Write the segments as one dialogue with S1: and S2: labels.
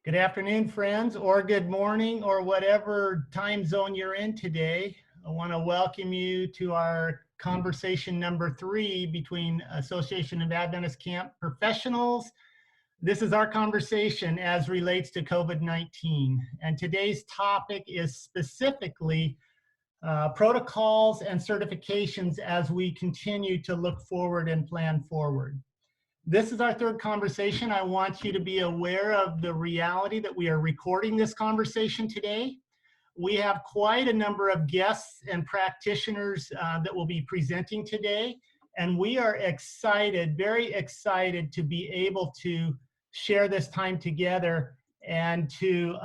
S1: Good afternoon, friends, or good morning, or whatever time zone you're in today. I want to welcome you to our conversation number 3 between Association of Adventist Camp Professionals. This is our conversation as relates to COVID-19. And today's topic is specifically protocols and certifications as we continue to look forward and plan forward. This is our 3rd conversation. I want you to be aware of the reality that we are recording this conversation today. We have quite a number of guests and practitioners that will be presenting today, and we are excited, very excited to be able to share this time together and to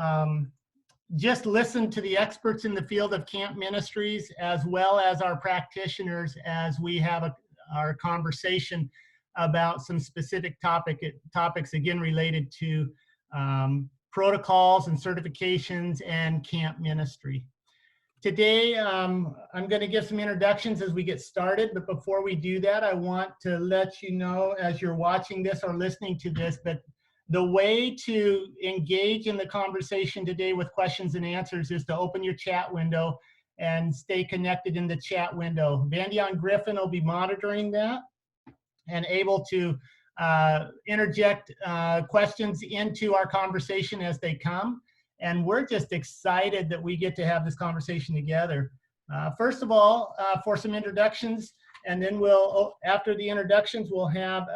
S1: just listen to the experts in the field of camp ministries as well as our practitioners as we have our conversation about some specific topics, again, related to protocols and certifications and camp ministry. Today, I'm going to give some introductions as we get started, but before we do that, I want to let you know as you're watching this or listening to this, that the way to engage in the conversation today with questions and answers is to open your chat window and stay connected in the chat window. Vandion Griffin will be monitoring that and able to interject questions into our conversation as they come. And we're just excited that we get to have this conversation together. First of all, for some introductions, and then after the introductions, we'll have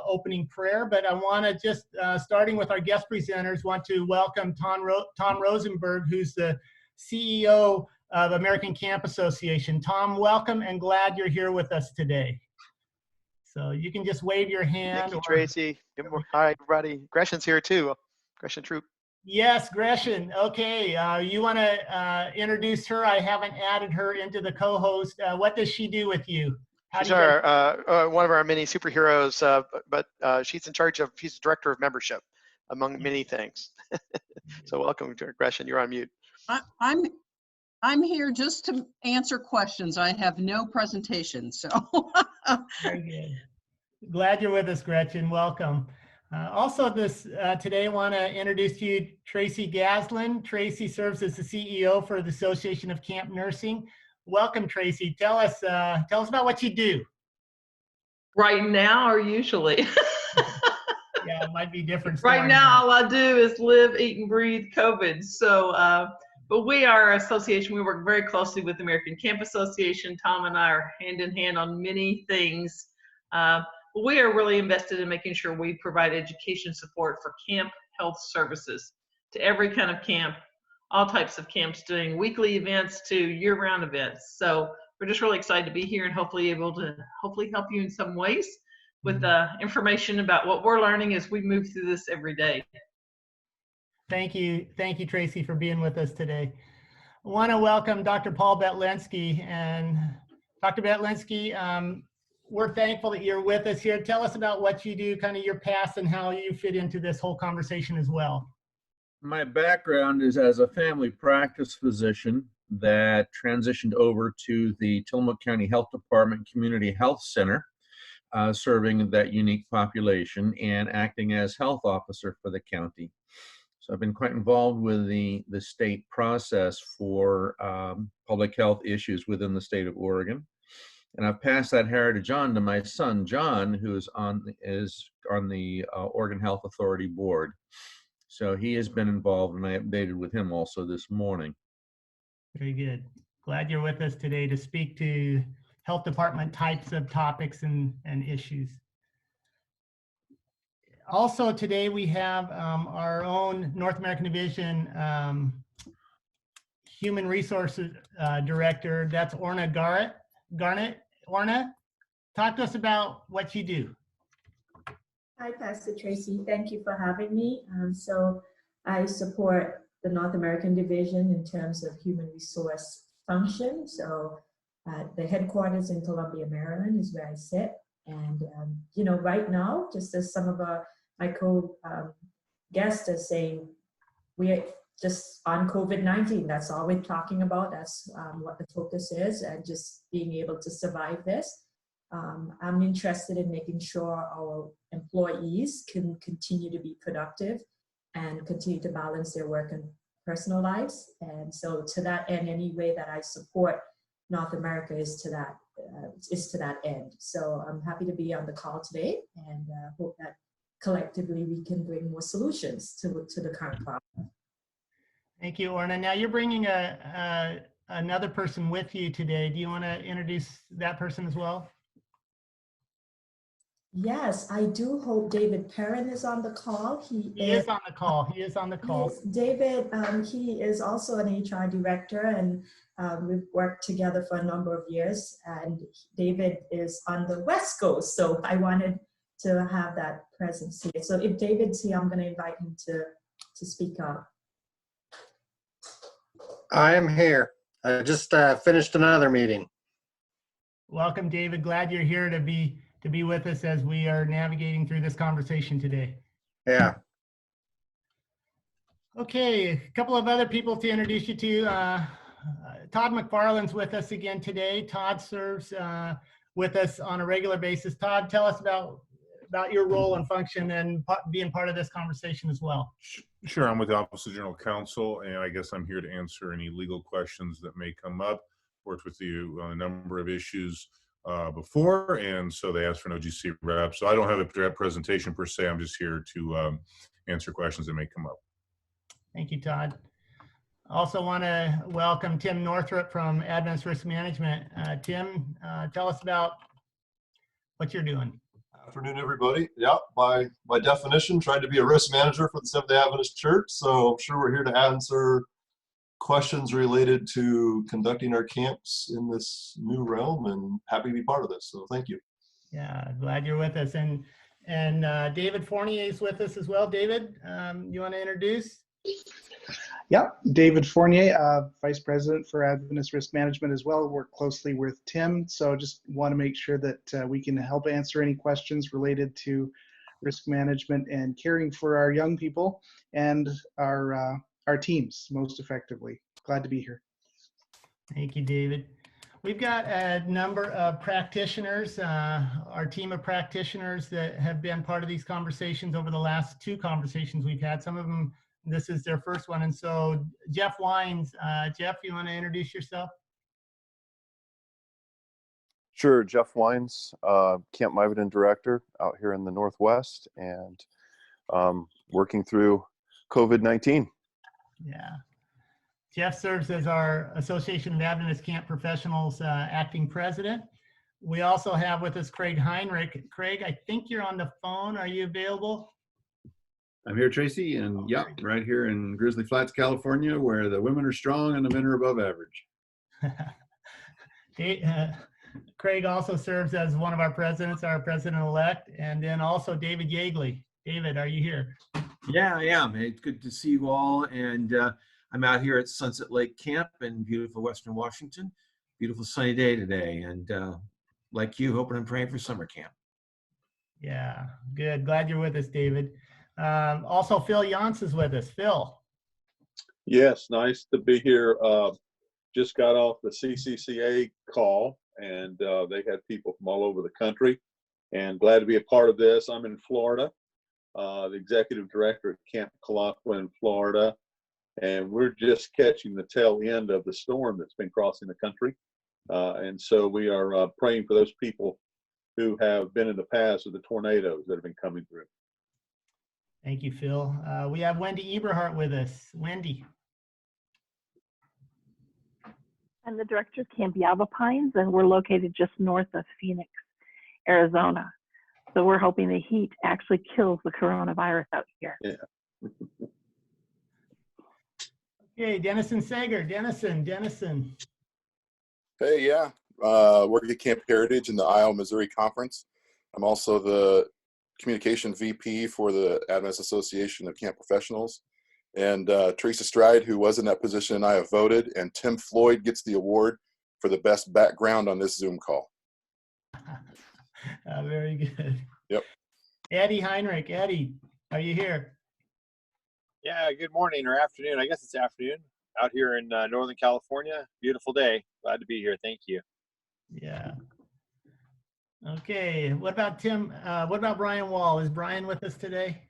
S1: opening prayer. But I want to just, starting with our guest presenters, want to welcome Tom Rosenberg, who's the CEO of American Camp Association. Tom, welcome, and glad you're here with us today. So you can just wave your hand.
S2: Thank you, Tracy. Good morning. Hi, everybody. Gretchen's here too. Gretchen Troop.
S1: Yes, Gretchen. Okay, you want to introduce her? I haven't added her into the co-host. What does she do with you?
S2: She's one of our many superheroes, but she's in charge of, she's the director of membership, among many things. So welcome, Gretchen. You're on mute.
S3: I'm here just to answer questions. I have no presentation, so.
S1: Very good. Glad you're with us, Gretchen. Welcome. Also, today I want to introduce to you Tracy Gaslin. Tracy serves as the CEO for the Association of Camp Nursing. Welcome, Tracy. Tell us about what you do.
S4: Right now, or usually?
S1: Yeah, it might be different.
S4: Right now, all I do is live, eat, and breathe COVID. So, but we are an association. We work very closely with the American Camp Association. Tom and I are hand in hand on many things. We are really invested in making sure we provide education support for camp health services to every kind of camp, all types of camps, doing weekly events to year-round events. So we're just really excited to be here and hopefully able to help you in some ways with information about what we're learning as we move through this every day.
S1: Thank you, Tracy, for being with us today. I want to welcome Dr. Paul Betlensky. And Dr. Betlensky, we're thankful that you're with us here. Tell us about what you do, kind of your past, and how you fit into this whole conversation as well.
S5: My background is as a family practice physician that transitioned over to the Tillamook County Health Department Community Health Center, serving that unique population and acting as health officer for the county. So I've been quite involved with the state process for public health issues within the state of Oregon. And I've passed that heritage on to my son, John, who is on the Oregon Health Authority board. So he has been involved, and I updated with him also this morning.
S1: Very good. Glad you're with us today to speak to health department types of topics and issues. Also today we have our own North American Division Human Resources Director. That's Orna Garnett. Orna, talk to us about what you do.
S6: Hi, Pastor Tracy. Thank you for having me. So I support the North American Division in terms of human resource function. So the headquarters in Columbia, Maryland is where I sit. And, you know, right now, just as some of my co-guests are saying, we're just on COVID-19. That's all we're talking about. That's what the focus is, and just being able to survive this. I'm interested in making sure our employees can continue to be productive and continue to balance their work and personal lives. And so to that end, any way that I support North America is to that end. So I'm happy to be on the call today, and hope that collectively we can bring more solutions to the current problem.
S1: Thank you, Orna. Now you're bringing another person with you today. Do you want to introduce that person as well?
S6: Yes, I do hope David Perrin is on the call.
S1: He is on the call. He is on the call.
S6: Yes, David, he is also an HR director, and we've worked together for a number of years. And David is on the West Coast, so I wanted to have that presence here. So if David's here, I'm going to invite him to speak up.
S7: I am here. I just finished another meeting.
S1: Welcome, David. Glad you're here to be with us as we are navigating through this conversation today.
S7: Yeah.
S1: Okay, a couple of other people to introduce you to. Todd McFarland's with us again today. Todd serves with us on a regular basis. Todd, tell us about your role and function and being part of this conversation as well.
S8: Sure, I'm with the Office of General Counsel, and I guess I'm here to answer any legal questions that may come up. Worked with you on a number of issues before, and so they asked for an OGC rep. So I don't have a presentation per se. I'm just here to answer questions that may come up.
S1: Thank you, Todd. Also want to welcome Tim Northrup from Advanced Risk Management. Tim, tell us about what you're doing.
S9: Afternoon, everybody. Yeah, by definition, trying to be a risk manager for the Seventh-day Adventist Church. So I'm sure we're here to answer questions related to conducting our camps in this new realm, and happy to be part of this. So thank you.
S1: Yeah, glad you're with us. And David Fournier is with us as well. David, you want to introduce?
S10: Yeah, David Fournier, Vice President for Adventist Risk Management as well. Work closely with Tim. So just want to make sure that we can help answer any questions related to risk management and caring for our young people and our teams most effectively. Glad to be here.
S1: Thank you, David. We've got a number of practitioners, our team of practitioners that have been part of these conversations over the last two conversations we've had. Some of them, this is their first one. And so Jeff Wines, Jeff, you want to introduce yourself?
S11: Sure, Jeff Wines, Camp Miveden Director out here in the Northwest, and working through COVID-19.
S1: Yeah. Jeff serves as our Association of Adventist Camp Professionals acting president. We also have with us Craig Heinrich. Craig, I think you're on the phone. Are you available?
S12: I'm here, Tracy, and yeah, right here in Grizzly Flats, California, where the women are strong and the men are above average.
S1: Craig also serves as one of our presidents, our president-elect, and then also David Yeagley. David, are you here?
S12: Yeah, I am. It's good to see you all, and I'm out here at Sunset Lake Camp in beautiful Western Washington. Beautiful sunny day today, and like you, hoping and praying for summer camp.
S1: Yeah, good. Glad you're with us, David. Also, Phil Yance is with us. Phil.
S13: Yes, nice to be here. Just got off the CCCA call, and they had people from all over the country, and glad to be a part of this. I'm in Florida, the executive director at Camp Colaqua in Florida, and we're just catching the tail end of the storm that's been crossing the country. And so we are praying for those people who have been in the past with the tornadoes that have been coming through.
S1: Thank you, Phil. We have Wendy Eberhardt with us. Wendy.
S14: I'm the director of Camp Yavapines, and we're located just north of Phoenix, Arizona. So we're hoping the heat actually kills the coronavirus out here.
S13: Yeah.
S1: Okay, Dennison Sager. Dennison.
S15: Hey, yeah. Work at Camp Heritage in the Iowa, Missouri Conference. I'm also the Communication VP for the Adventist Association of Camp Professionals. And Teresa Stride, who was in that position, and I have voted. And Tim Floyd gets the award for the best background on this Zoom call.
S1: Very good.
S15: Yep.
S1: Eddie Heinrich. Eddie, are you here?
S16: Yeah, good morning or afternoon. I guess it's afternoon out here in Northern California. Beautiful day. Glad to be here. Thank you.
S1: Yeah. Okay. What about Tim? What about Brian Wall? Is Brian with us today?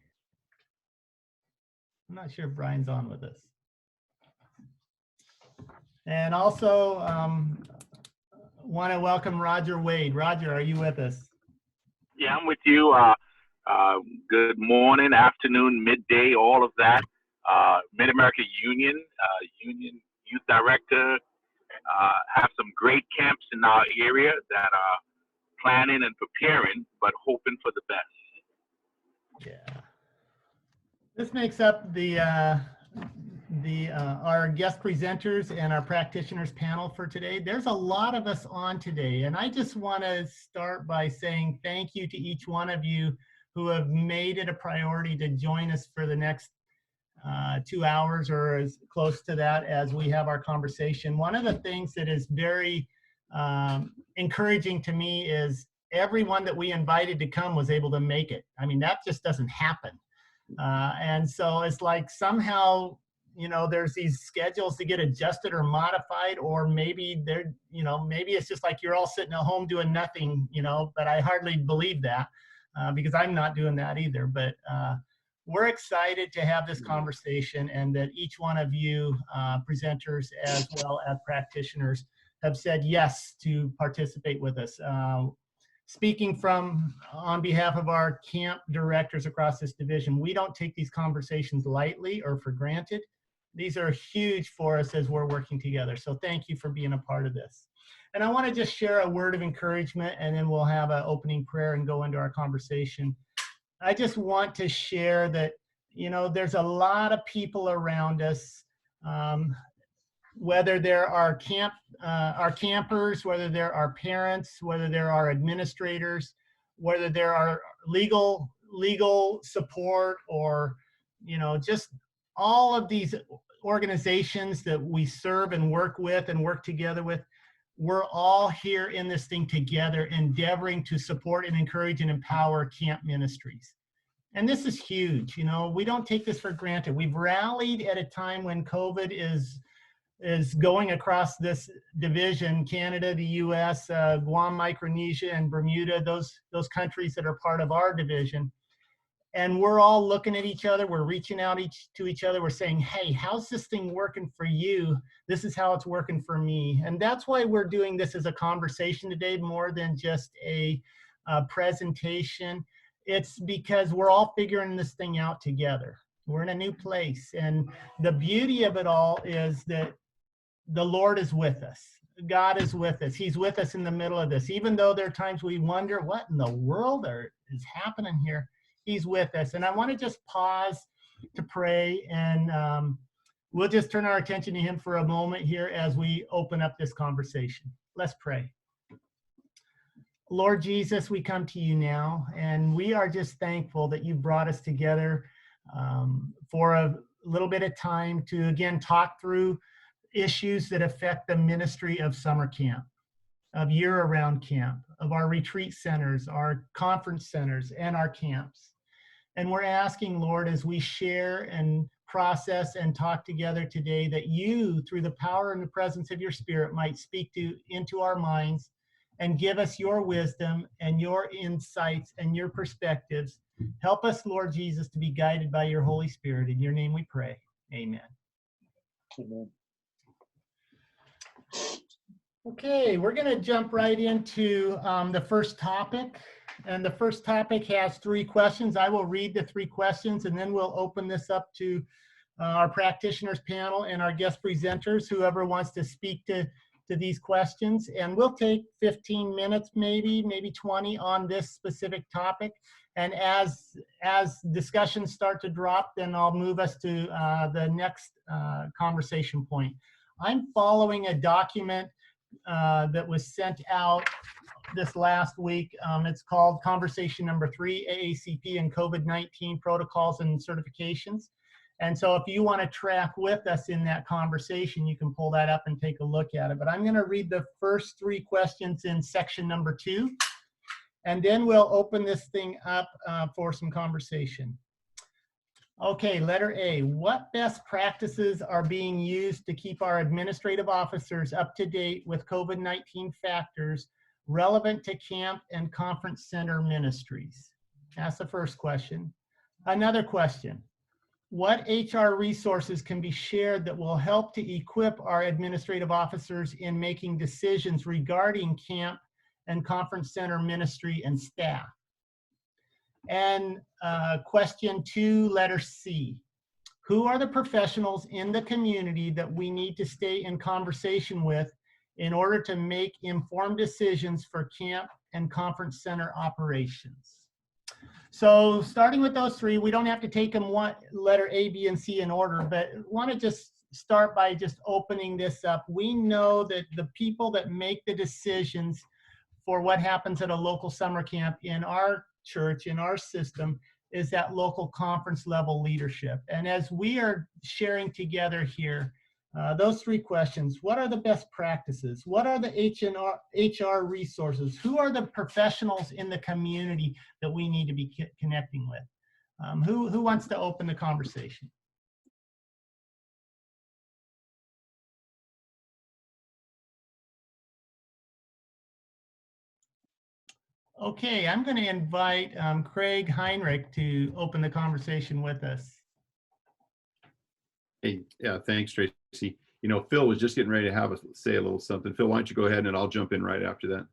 S1: I'm not sure if Brian's on with us. And also want to welcome Roger Wade. Roger, are you with us?
S17: Yeah, I'm with you. Good morning, afternoon, midday, all of that. Mid-America Union Youth Director, have some great camps in our area that are planning and preparing, but hoping for the best.
S1: Yeah. This makes up our guest presenters and our practitioners panel for today. There's a lot of us on today, and I just want to start by saying thank you to each one of you who have made it a priority to join us for the next 2 hours or as close to that as we have our conversation. One of the things that is very encouraging to me is everyone that we invited to come was able to make it. I mean, that just doesn't happen. And so it's like somehow, you know, there's these schedules to get adjusted or modified, or maybe they're, you know, maybe it's just like you're all sitting at home doing nothing, you know, but I hardly believe that because I'm not doing that either. But we're excited to have this conversation, and that each one of you presenters as well as practitioners have said yes to participate with us. Speaking on behalf of our camp directors across this division, we don't take these conversations lightly or for granted. These are huge for us as we're working together. So thank you for being a part of this. And I want to just share a word of encouragement, and then we'll have an opening prayer and go into our conversation. I just want to share that, you know, there's a lot of people around us, whether there are campers, whether there are parents, whether there are administrators, whether there are legal support, or, you know, just all of these organizations that we serve and work with and work together with. We're all here in this thing together, endeavoring to support and encourage and empower camp ministries. And this is huge. You know, we don't take this for granted. We've rallied at a time when COVID is going across this division: Canada, the US, Guam, Micronesia, and Bermuda, those countries that are part of our division. And we're all looking at each other, we're reaching out to each other, we're saying, hey, how's this thing working for you? This is how it's working for me. And that's why we're doing this as a conversation today, more than just a presentation. It's because we're all figuring this thing out together. We're in a new place. And the beauty of it all is that the Lord is with us. God is with us. He's with us in the middle of this. Even though there are times we wonder what in the world is happening here, He's with us. And I want to just pause to pray, and we'll just turn our attention to Him for a moment here as we open up this conversation. Let's pray. Lord Jesus, we come to you now, and we are just thankful that you brought us together for a little bit of time to, again, talk through issues that affect the ministry of summer camp, of year-round camp, of our retreat centers, our conference centers, and our camps. And we're asking, Lord, as we share and process and talk together today, that you, through the power and the presence of your Spirit, might speak into our minds and give us your wisdom and your insights and your perspectives. Help us, Lord Jesus, to be guided by your Holy Spirit. In your name we pray. Amen.
S13: Amen.
S1: Okay, we're going to jump right into the first topic. And the first topic has 3 questions. I will read the 3 questions, and then we'll open this up to our practitioners panel and our guest presenters, whoever wants to speak to these questions. And we'll take 15 minutes, maybe 20 on this specific topic. And as discussions start to drop, then I'll move us to the next conversation point. I'm following a document that was sent out this last week. It's called Conversation Number 3, AACP and COVID-19 Protocols and Certifications. And so if you want to track with us in that conversation, you can pull that up and take a look at it. But I'm going to read the first 3 questions in section number 2, and then we'll open this thing up for some conversation. Okay, letter A. What best practices are being used to keep our administrative officers up to date with COVID-19 factors relevant to camp and conference center ministries? That's the first question. Another question. what HR resources can be shared that will help to equip our administrative officers in making decisions regarding camp and conference center ministry and staff? And question 2, letter C. Who are the professionals in the community that we need to stay in conversation with in order to make informed decisions for camp and conference center operations? So starting with those 3, we don't have to take them one letter A, B, and C in order, but want to just start by just opening this up. We know that the people that make the decisions for what happens at a local summer camp in our church, in our system, is that local conference level leadership. And as we are sharing together here, those 3 questions: what are the best practices? What are the HR resources? Who are the professionals in the community that we need to be connecting with? Who wants to open the conversation? Okay, I'm going to invite Craig Heinrich to open the conversation with us.
S18: Hey, yeah, thanks, Tracy. You know, Phil was just getting ready to say a little something. Phil, why don't you go ahead and I'll jump in right after that.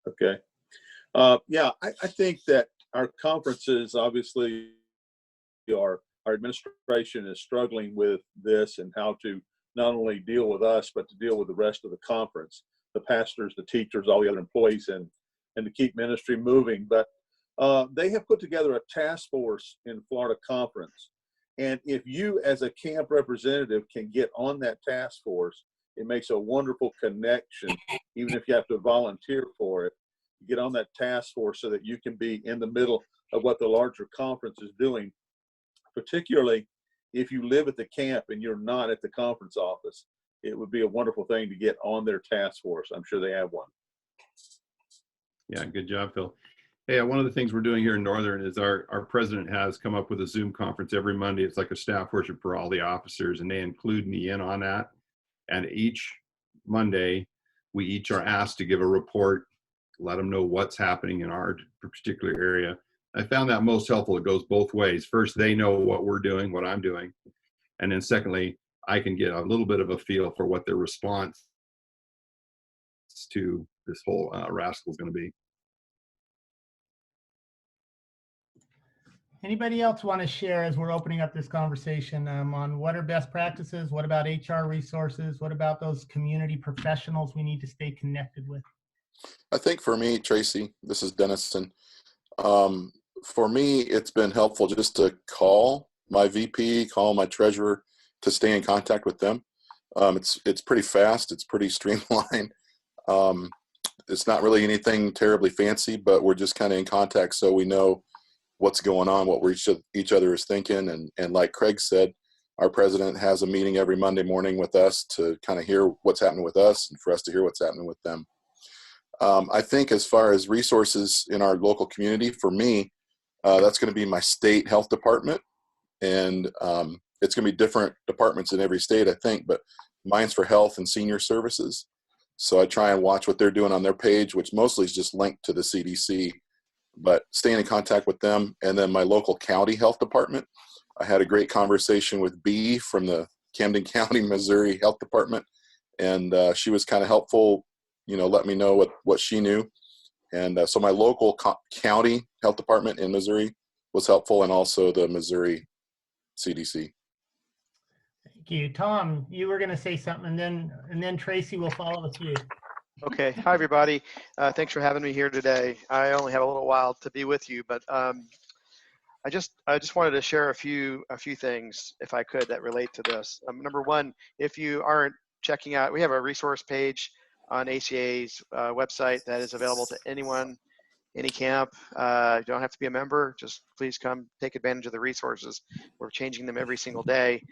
S13: Okay. Yeah, I think that our conferences, obviously, our administration is struggling with this and how to not only deal with us, but to deal with the rest of the conference, the pastors, the teachers, all the other employees, and to keep ministry moving. But they have put together a task force in Florida Conference. And if you as a camp representative can get on that task force, it makes a wonderful connection, even if you have to volunteer for it. Get on that task force so that you can be in the middle of what the larger conference is doing, particularly if you live at the camp and you're not at the conference office. It would be a wonderful thing to get on their task force. I'm sure they have one.
S18: Yeah, good job, Phil. Hey, one of the things we're doing here in Northern is our president has come up with a Zoom conference every Monday. It's like a staff worship for all the officers, and they include me in on that. And each Monday, we each are asked to give a report, let them know what's happening in our particular area. I found that most helpful. It goes both ways. First, they know what we're doing, what I'm doing. And then secondly, I can get a little bit of a feel for what their response to this whole rascal is going to be.
S1: Anybody else want to share as we're opening up this conversation on what are best practices? What about HR resources? What about those community professionals we need to stay connected with?
S15: I think for me, Tracy, this is Dennison. For me, it's been helpful just to call my VP, call my treasurer, to stay in contact with them. It's pretty fast. It's pretty streamlined. It's not really anything terribly fancy, but we're just kind of in contact so we know what's going on, what each other is thinking. And like Craig said, our president has a meeting every Monday morning with us to kind of hear what's happening with us and for us to hear what's happening with them. I think as far as resources in our local community, for me, that's going to be my state health department. And it's going to be different departments in every state, I think, but mine's for health and senior services. So I try and watch what they're doing on their page, which mostly is just linked to the CDC, but staying in contact with them. And then my local county health department, I had a great conversation with B from the Camden County, Missouri Health Department. And she was kind of helpful, let me know what she knew. And so my local county health department in Missouri was helpful, and also the Missouri CDC.
S1: Thank you. Tom, you were going to say something, and then Tracy will follow with you.
S2: Okay. Hi, everybody. Thanks for having me here today. I only have a little while to be with you, but I just wanted to share a few things, if I could, that relate to this. Number one, if you aren't checking out, we have a resource page on ACA's website that is available to anyone, any camp. You don't have to be a member. Just please come take advantage of the resources. We're changing them every single day.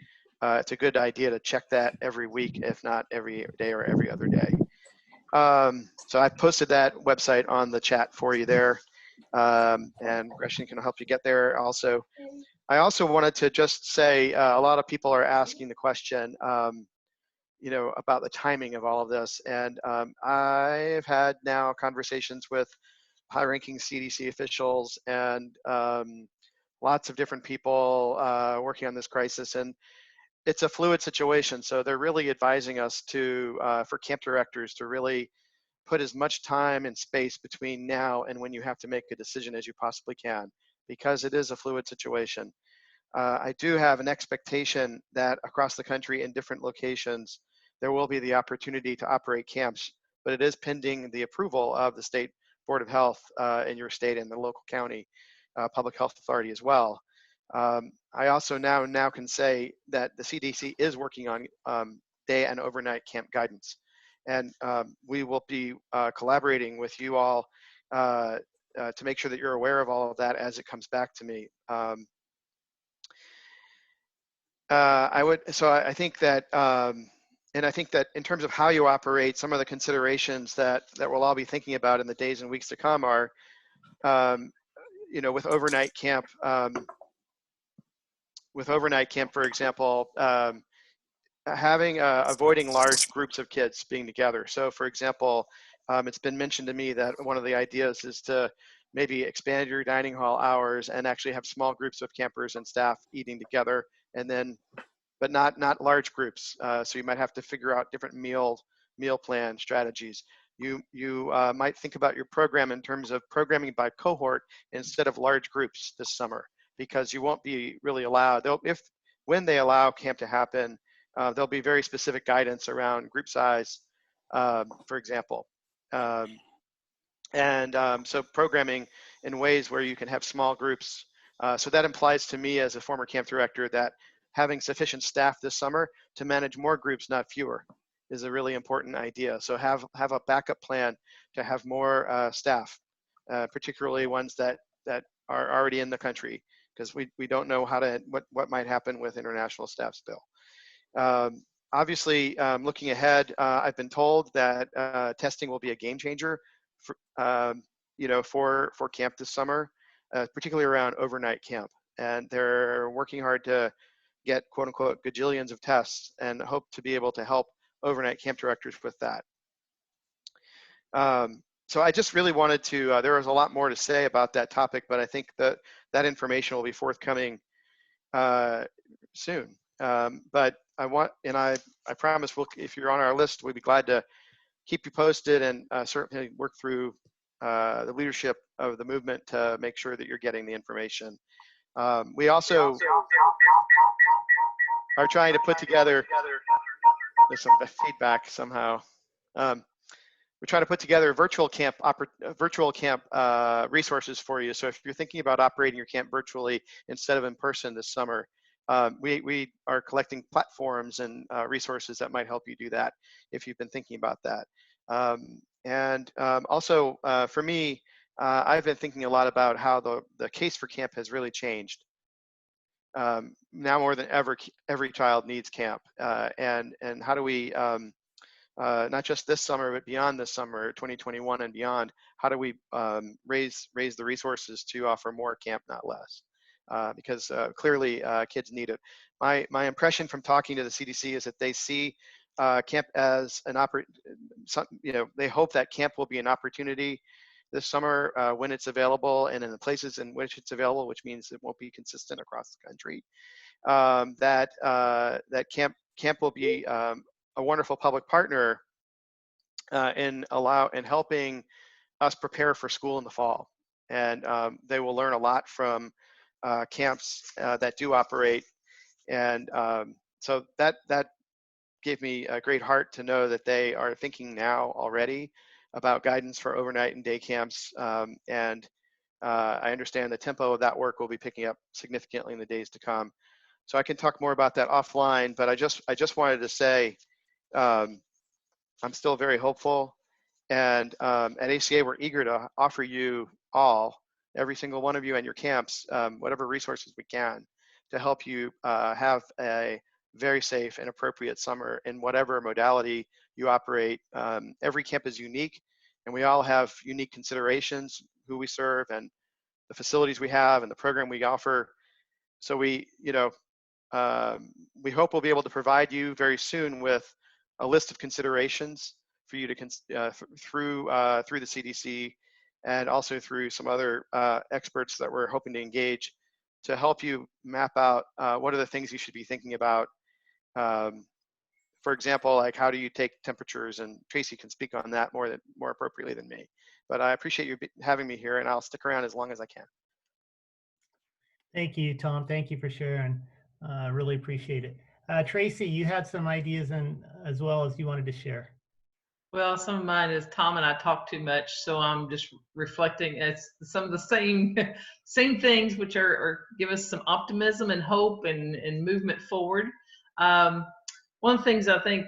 S2: It's a good idea to check that every week, if not every day or every other day. So I posted that website on the chat for you there, and Gretchen can help you get there. Also, I also wanted to just say a lot of people are asking the question, about the timing of all of this, and I've had now conversations with high-ranking CDC officials and lots of different people working on this crisis, and it's a fluid situation. So they're really advising us to, for camp directors, to really put as much time and space between now and when you have to make a decision as you possibly can, because it is a fluid situation. I do have an expectation that across the country in different locations, there will be the opportunity to operate camps, but it is pending the approval of the State Board of Health in your state and the local county public health authority as well. I also now can say that the CDC is working on day and overnight camp guidance. And we will be collaborating with you all to make sure that you're aware of all of that as it comes back to me. I think that, and I think that in terms of how you operate, some of the considerations that we'll all be thinking about in the days and weeks to come are, you know, with overnight camp, for example, avoiding large groups of kids being together. So for example, it's been mentioned to me that one of the ideas is to maybe expand your dining hall hours and actually have small groups of campers and staff eating together, and then, but not large groups. So you might have to figure out different meal plan strategies. You might think about your program in terms of programming by cohort instead of large groups this summer, because you won't be really allowed. When they allow camp to happen, there'll be very specific guidance around group size, for example. So programming in ways where you can have small groups. So that implies to me as a former camp director that having sufficient staff this summer to manage more groups, not fewer, is a really important idea. So have a backup plan to have more staff, particularly ones that are already in the country, because we don't know what might happen with international staff still. Obviously, looking ahead, I've been told that testing will be a game changer for camp this summer, particularly around overnight camp. And they're working hard to get quote unquote gajillions of tests and hope to be able to help overnight camp directors with that. So I just really wanted to, there was a lot more to say about that topic, but I think that information will be forthcoming soon. But I promise if you're on our list, we'd be glad to keep you posted and certainly work through the leadership of the movement to make sure that you're getting the information. We also are trying to put together, there's some feedback somehow. We're trying to put together virtual camp resources for you. So if you're thinking about operating your camp virtually instead of in person this summer, we are collecting platforms and resources that might help you do that if you've been thinking about that. Also for me, I've been thinking a lot about how the case for camp has really changed. Now more than ever, every child needs camp, and how do we, not just this summer, but beyond this summer, 2021 and beyond, how do we raise the resources to offer more camp, not less? Because clearly kids need it. My impression from talking to the CDC is that they see camp as an they hope that camp will be an opportunity this summer when it's available and in the places in which it's available, which means it won't be consistent across the country. That camp will be a wonderful public partner in helping us prepare for school in the fall. And they will learn a lot from camps that do operate. And so that gave me a great heart to know that they are thinking now already about guidance for overnight and day camps. I understand the tempo of that work will be picking up significantly in the days to come. So I can talk more about that offline, but I just wanted to say I'm still very hopeful. And at ACA, we're eager to offer you all, every single one of you and your camps, whatever resources we can to help you have a very safe and appropriate summer in whatever modality you operate. Every camp is unique, and we all have unique considerations, who we serve and the facilities we have and the program we offer. So we hope we'll be able to provide you very soon with a list of considerations for you to through the CDC and also through some other experts that we're hoping to engage to help you map out what are the things you should be thinking about. For example, like how do you take temperatures, and Tracy can speak on that more appropriately than me. But I appreciate you having me here, and I'll stick around as long as I can.
S1: Thank you, Tom. Thank you for sharing. Really appreciate it. Tracy, you had some ideas as well as you wanted to share.
S4: Well, some of mine is Tom and I talk too much, so I'm just reflecting. It's some of the same same things, which are give us some optimism and hope and movement forward. One of the things I think,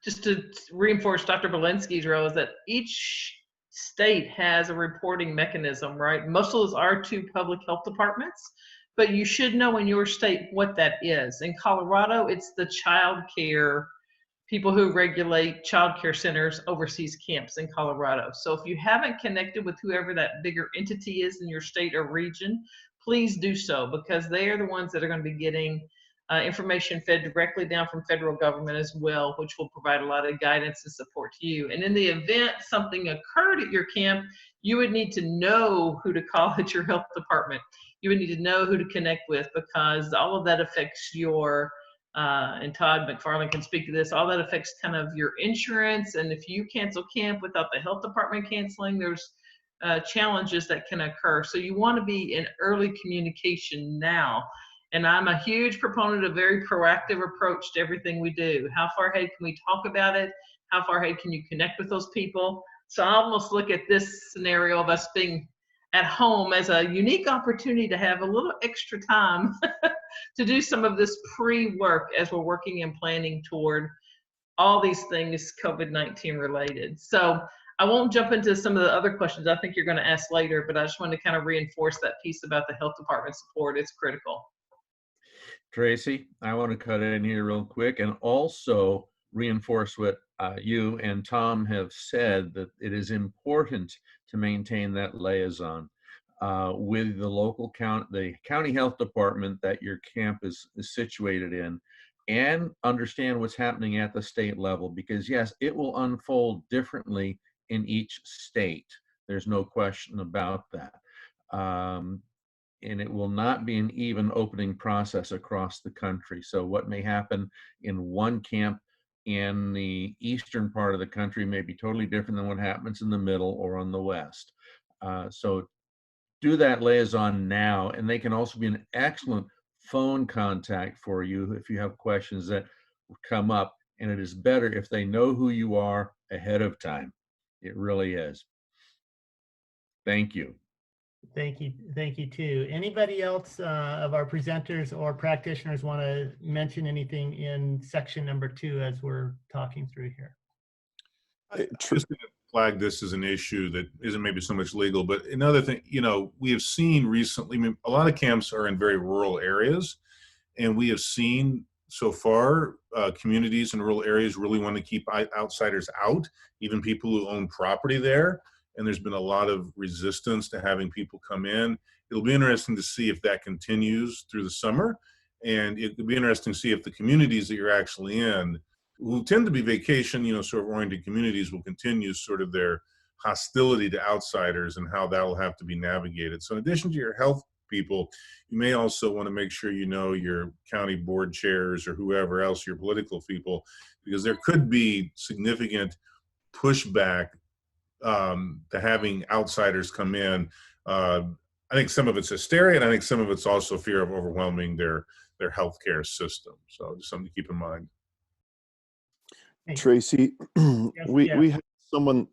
S4: just to reinforce Dr. Belinsky's role, is that each state has a reporting mechanism, right? Most of those are to public health departments, but you should know in your state what that is. In Colorado, it's the child care people who regulate child care centers overseas camps in Colorado. So if you haven't connected with whoever that bigger entity is in your state or region, please do so, because they are the ones that are going to be getting information fed directly down from federal government as well, which will provide a lot of guidance and support to you. And in the event something occurred at your camp, you would need to know who to call at your health department. You would need to know who to connect with, because all of that affects your and Todd McFarland can speak to this, all that affects kind of your insurance. And if you cancel camp without the health department canceling, there's challenges that can occur. So you want to be in early communication now. And I'm a huge proponent of a very proactive approach to everything we do. How far ahead can we talk about it? How far ahead can you connect with those people? So I almost look at this scenario of us being at home as a unique opportunity to have a little extra time to do some of this pre-work as we're working and planning toward all these things COVID-19 related. So I won't jump into some of the other questions I think you're going to ask later, but I just wanted to kind of reinforce that piece about the health department support. It's critical.
S5: Tracy, I want to cut in here real quick and also reinforce what you and Tom have said, that it is important to maintain that liaison with the local the county health department that your camp is situated in, and understand what's happening at the state level, because yes, it will unfold differently in each state. There's no question about that. And it will not be an even opening process across the country. So what may happen in one camp in the eastern part of the country may be totally different than what happens in the middle or on the west. So do that liaison now, and they can also be an excellent phone contact for you if you have questions that come up, and it is better if they know who you are ahead of time. It really is. Thank you.
S1: Thank you too. Anybody else of our presenters or practitioners want to mention anything in section number 2 as we're talking through here?
S8: Just to flag this as an issue that isn't maybe so much legal, but another thing, you know, we have seen recently, I mean, a lot of camps are in very rural areas, and we have seen so far communities in rural areas really want to keep outsiders out, even people who own property there. And there's been a lot of resistance to having people come in. It'll be interesting to see if that continues through the summer. And it'll be interesting to see if the communities that you're actually in, who tend to be vacation, you know, sort of oriented communities, will continue sort of their hostility to outsiders, and how that will have to be navigated. So in addition to your health people, you may also want to make sure you know your county board chairs or whoever else, your political people, because there could be significant pushback to having outsiders come in. I think some of it's hysteria, and I think some of it's also fear of overwhelming their healthcare system. So just something to keep in mind.
S11: Tracy, we had someone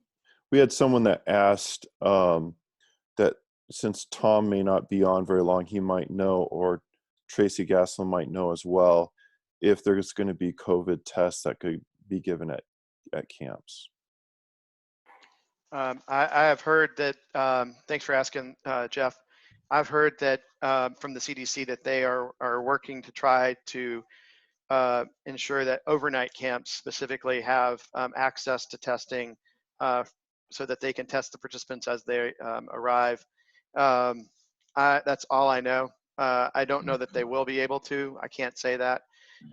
S11: that asked that since Tom may not be on very long, he might know, or Tracy Gaslin might know as well, if there's going to be COVID tests that could be given at camps.
S2: I have heard that, thanks for asking, Jeff. I've heard that from the CDC that they are working to try to ensure that overnight camps specifically have access to testing so that they can test the participants as they arrive. That's all I know. I don't know that they will be able to. I can't say that.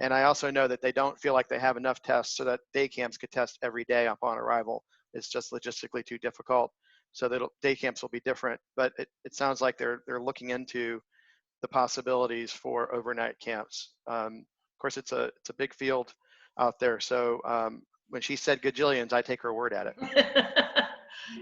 S2: And I also know that they don't feel like they have enough tests so that day camps could test every day upon arrival. It's just logistically too difficult. so that day camps will be different. But it sounds like they're looking into the possibilities for overnight camps. Of course, it's a big field out there. So when she said gajillions, I take her word at it.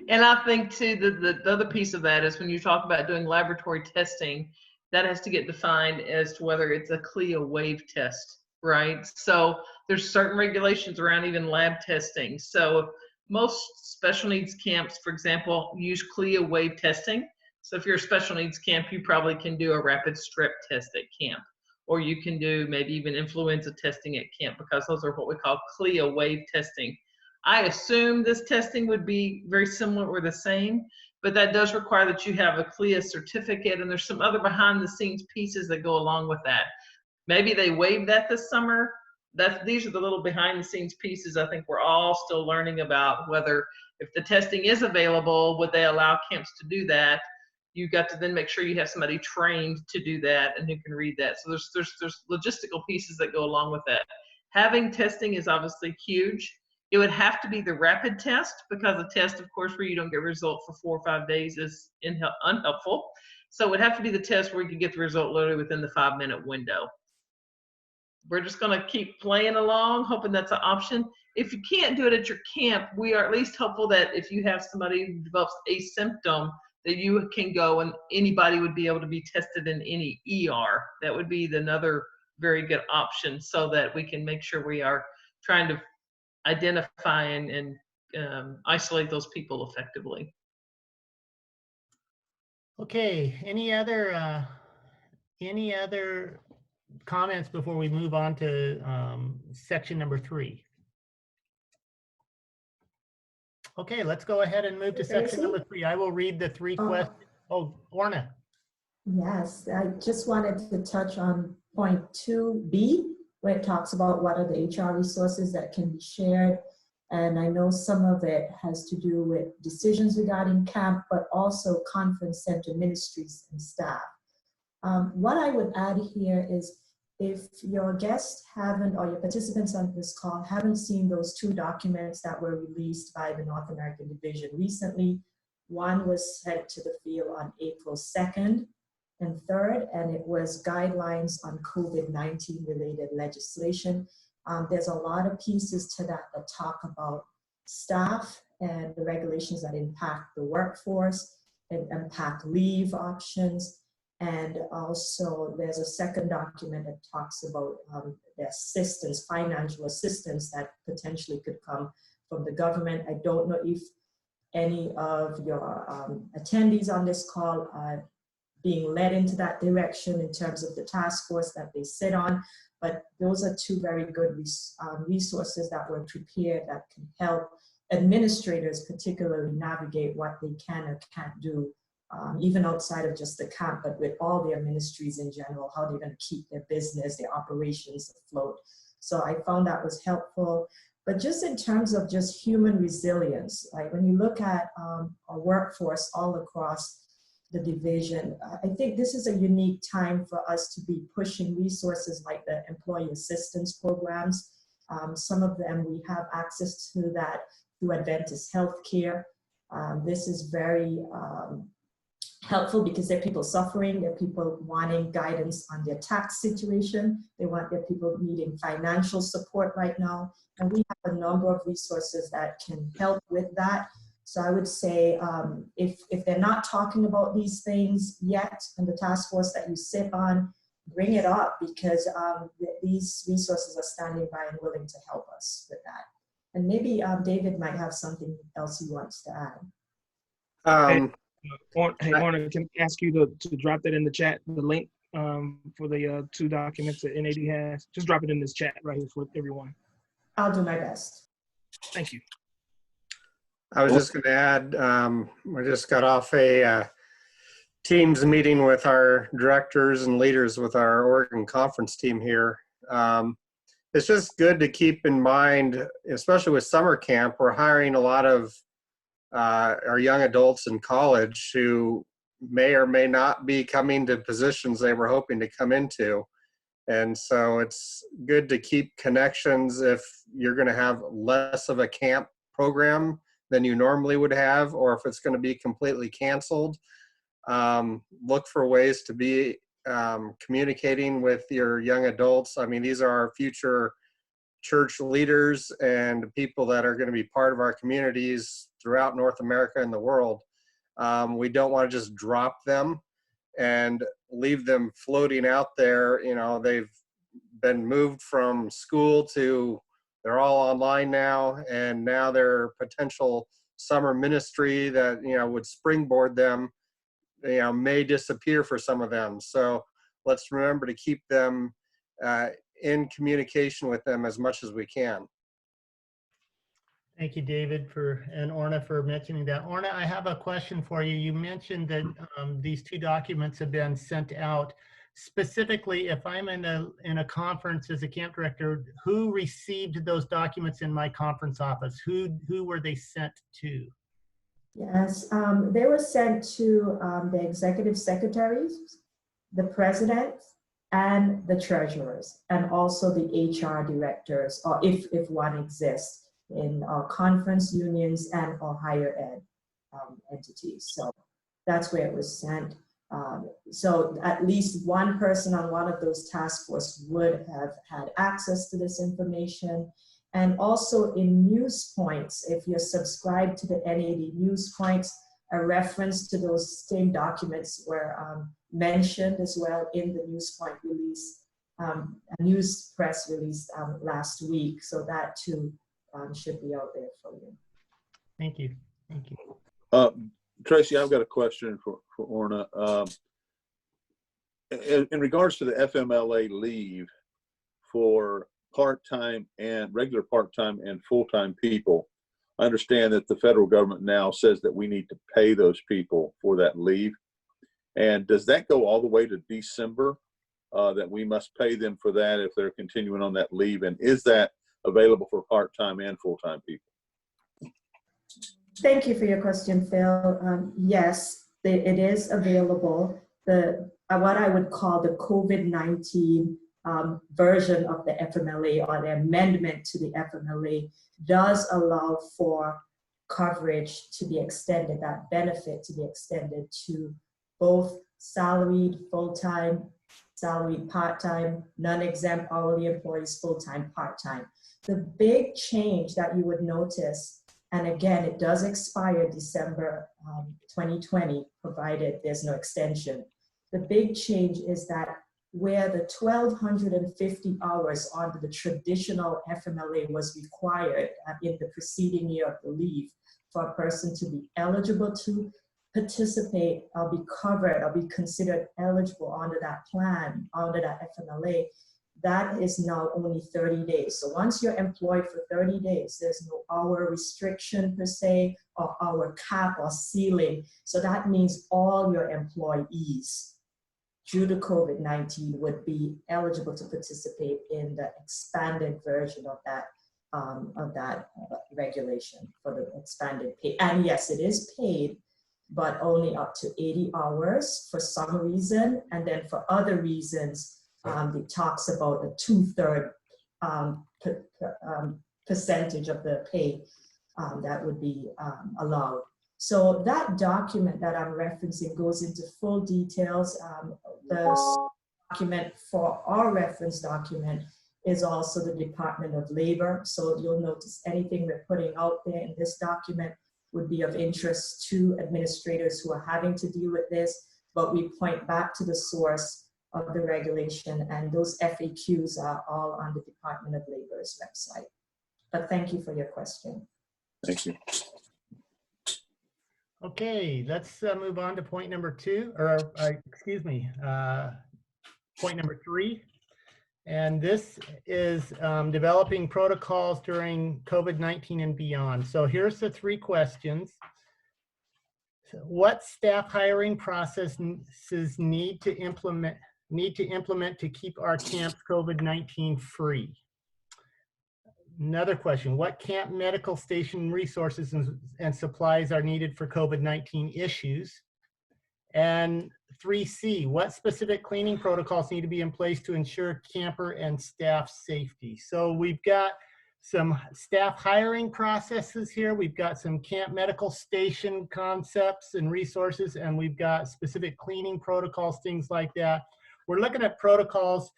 S4: And I think too, the other piece of that is when you talk about doing laboratory testing, that has to get defined as to whether it's a CLIA wave test, right? So there's certain regulations around even lab testing. So most special needs camps, for example, use CLIA wave testing. So if you're a special needs camp, you probably can do a rapid strep test at camp, or you can do maybe even influenza testing at camp, because those are what we call CLIA wave testing. I assume this testing would be very similar or the same, but that does require that you have a CLIA certificate, and there's some other behind the scenes pieces that go along with that. Maybe they waived that this summer. These are the little behind the scenes pieces I think we're all still learning about, whether if the testing is available, would they allow camps to do that? You got to then make sure you have somebody trained to do that and who can read that. So there's logistical pieces that go along with that. Having testing is obviously huge. It would have to be the rapid test, because a test, of course, where you don't get a result for 4 or 5 days is unhelpful. So it would have to be the test where you can get the result literally within the 5-minute window. We're just going to keep playing along, hoping that's an option. If you can't do it at your camp, we are at least hopeful that if you have somebody who develops a symptom, that you can go and anybody would be able to be tested in any ER. That would be another very good option, so that we can make sure we are trying to identify and isolate those people effectively.
S1: Okay, any other comments before we move on to section number 3? Okay, let's go ahead and move to section number 3. I will read the 3 questions. Oh, Orna.
S6: Yes, I just wanted to touch on point 2B, where it talks about what are the HR resources that can be shared. And I know some of it has to do with decisions regarding camp, but also conference center ministries and staff. What I would add here is, if your guests haven't, or your participants on this call haven't seen those 2 documents that were released by the North American Division recently, one was sent to the field on April 2nd and 3rd, and it was guidelines on COVID-19 related legislation. There's a lot of pieces to that that talk about staff and the regulations that impact the workforce and impact leave options. And also there's a second document that talks about the assistance, financial assistance that potentially could come from the government. I don't know if any of your attendees on this call are being led into that direction in terms of the task force that they sit on, but those are 2 very good resources that were prepared that can help administrators particularly navigate what they can or can't do, even outside of just the camp, but with all their ministries in general, how they're going to keep their business, their operations afloat. So I found that was helpful. But just in terms of just human resilience, like when you look at a workforce all across the division, I think this is a unique time for us to be pushing resources like the employee assistance programs. Some of them we have access to that through Adventist Healthcare. This is very helpful because there are people suffering, there are people wanting guidance on their tax situation, there are people needing financial support right now, and we have a number of resources that can help with that. So I would say if they're not talking about these things yet in the task force that you sit on, bring it up, because these resources are standing by and willing to help us with that. And maybe David might have something else he wants to add.
S19: Hey, Orna, can I ask you to drop that in the chat, the link for the 2 documents that NAD has? Just drop it in this chat right here for everyone.
S6: I'll do my best.
S19: Thank you.
S7: I was just going to add, we just got off a Teams meeting with our directors and leaders with our Oregon conference team here. It's just good to keep in mind, especially with summer camp, we're hiring a lot of our young adults in college who may or may not be coming to positions they were hoping to come into. And so it's good to keep connections if you're going to have less of a camp program than you normally would have, or if it's going to be completely canceled. Look for ways to be communicating with your young adults. I mean, these are our future church leaders and people that are going to be part of our communities throughout North America and the world. We don't want to just drop them and leave them floating out there. You know, they've been moved from school to, they're all online now, and now their potential summer ministry that, you know, would springboard them, you know, may disappear for some of them. So let's remember to keep them in communication with them as much as we can.
S1: Thank you, David, and Orna for mentioning that. Orna, I have a question for you. You mentioned that these 2 documents have been sent out. Specifically, if I'm in a conference as a camp director, who received those documents in my conference office? Who were they sent to?
S6: Yes, they were sent to the executive secretaries, the president, and the treasurers, and also the HR directors, or if one exists, in conference unions and or higher ed entities. So that's where it was sent. So at least one person on one of those task force would have had access to this information. And also in news points, if you're subscribed to the NAD news points, a reference to those same documents were mentioned as well in the news point release, a news press release last week. So that too should be out there for you.
S1: Thank you. Thank you.
S13: Tracy, I've got a question for Orna. In regards to the FMLA leave for part-time and regular part-time and full-time people, I understand that the federal government now says that we need to pay those people for that leave. And does that go all the way to December, that we must pay them for that if they're continuing on that leave? And is that available for part-time and full-time people?
S6: Thank you for your question, Phil. Yes, it is available. What I would call the COVID-19 version of the FMLA, or the amendment to the FMLA, does allow for coverage to be extended, that benefit to be extended to both salaried full-time, salaried part-time, non-exempt hourly employees, full-time, part-time. The big change that you would notice, and again, it does expire December 2020, provided there's no extension. The big change is that where the 1,250 hours under the traditional FMLA was required in the preceding year of the leave for a person to be eligible to participate or be covered or be considered eligible under that plan, under that FMLA, that is now only 30 days. So once you're employed for 30 days, there's no hour restriction per se, or hour cap or ceiling. So that means all your employees, due to COVID-19, would be eligible to participate in the expanded version of that regulation for the expanded pay. And yes, it is paid, but only up to 80 hours for some reason. And then for other reasons, it talks about a 2/3 percentage of the pay that would be allowed. So that document that I'm referencing goes into full details. The document for our reference document is also the Department of Labor. So you'll notice anything we're putting out there in this document would be of interest to administrators who are having to deal with this, but we point back to the source of the regulation, and those FAQs are all on the Department of Labor's website. But thank you for your question.
S13: Thank you.
S1: Okay, let's move on to point number 2, or excuse me, point number 3. And this is developing protocols during COVID-19 and beyond. So here's the 3 questions. What staff hiring processes need to implement to keep our camps COVID-19 free? Another question, what camp medical station resources and supplies are needed for COVID-19 issues? And 3C, what specific cleaning protocols need to be in place to ensure camper and staff safety? So we've got some staff hiring processes here. We've got some camp medical station concepts and resources, and we've got specific cleaning protocols, things like that. We're looking at protocols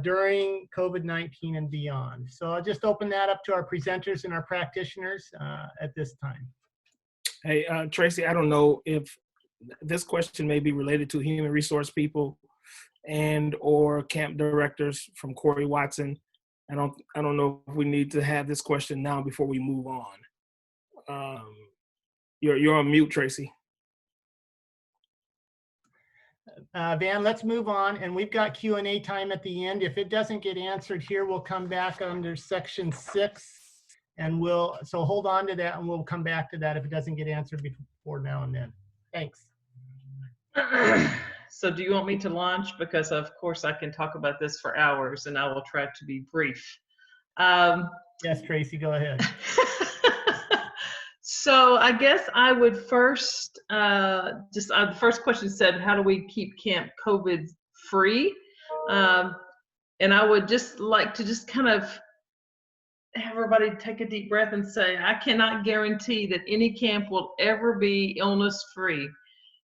S1: during COVID-19 and beyond. So I'll just open that up to our presenters and our practitioners at this time.
S19: Hey, Tracy, I don't know if this question may be related to human resource people and or camp directors from Corey Watson. I don't know if we need to have this question now before we move on. You're on mute, Tracy.
S1: Van, let's move on, and we've got Q&A time at the end. If it doesn't get answered here, we'll come back under section 6, and so hold on to that, and we'll come back to that if it doesn't get answered before now and then. Thanks.
S4: So do you want me to launch? Because of course I can talk about this for hours, and I will try to be brief.
S1: Yes, Tracy, go ahead.
S4: So I guess I would first, the first question said, how do we keep camp COVID free? And I would just like to just kind of have everybody take a deep breath and say, I cannot guarantee that any camp will ever be illness free.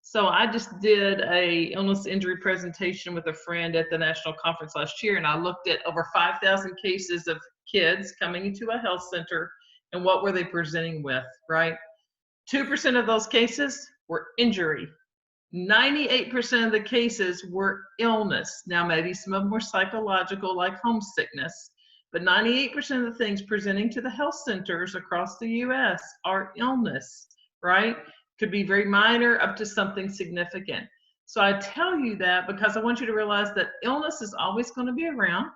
S4: So I just did a illness injury presentation with a friend at the national conference last year, and I looked at over 5,000 cases of kids coming into a health center and what were they presenting with, right? 2% of those cases were injury. 98% of the cases were illness. Now, maybe some of them were psychological, like homesickness, but 98% of the things presenting to the health centers across the US are illness, right? Could be very minor up to something significant. So I tell you that because I want you to realize that illness is always going to be around.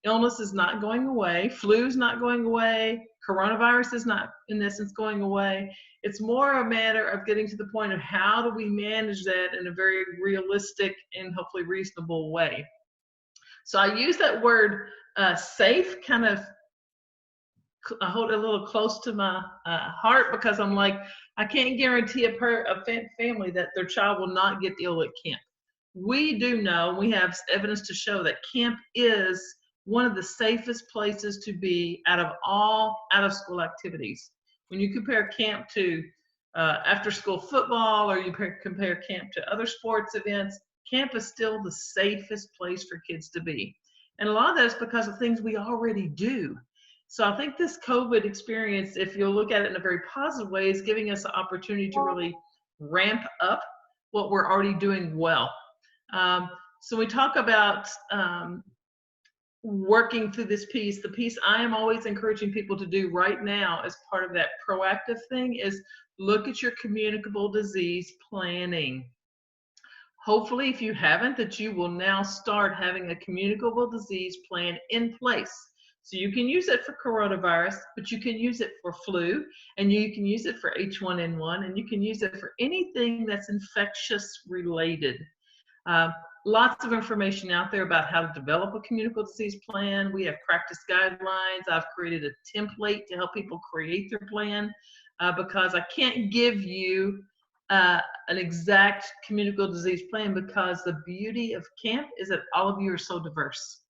S4: Illness is not going away. Flu is not going away. Coronavirus is not, in essence, going away. It's more a matter of getting to the point of how do we manage that in a very realistic and hopefully reasonable way. So I use that word safe, kind of, I hold it a little close to my heart, because I'm like, I can't guarantee a family that their child will not get ill at camp. We do know, we have evidence to show that camp is one of the safest places to be out of all out-of-school activities. When you compare camp to after-school football, or you compare camp to other sports events, camp is still the safest place for kids to be. And a lot of that is because of things we already do. So I think this COVID experience, if you look at it in a very positive way, is giving us an opportunity to really ramp up what we're already doing well. So we talk about working through this piece. The piece I am always encouraging people to do right now as part of that proactive thing is look at your communicable disease planning. Hopefully, if you haven't, that you will now start having a communicable disease plan in place. So you can use it for coronavirus, but you can use it for flu, and you can use it for H1N1, and you can use it for anything that's infectious related. Lots of information out there about how to develop a communicable disease plan. We have practice guidelines. I've created a template to help people create their plan because I can't give you an exact communicable disease plan, because the beauty of camp is that all of you are so diverse.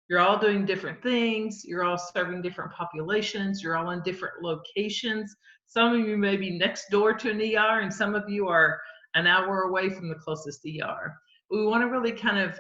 S4: You're all doing different things. You're all serving different populations. You're all in different locations. Some of you may be next door to an ER, and some of you are an hour away from the closest ER. We want to really kind of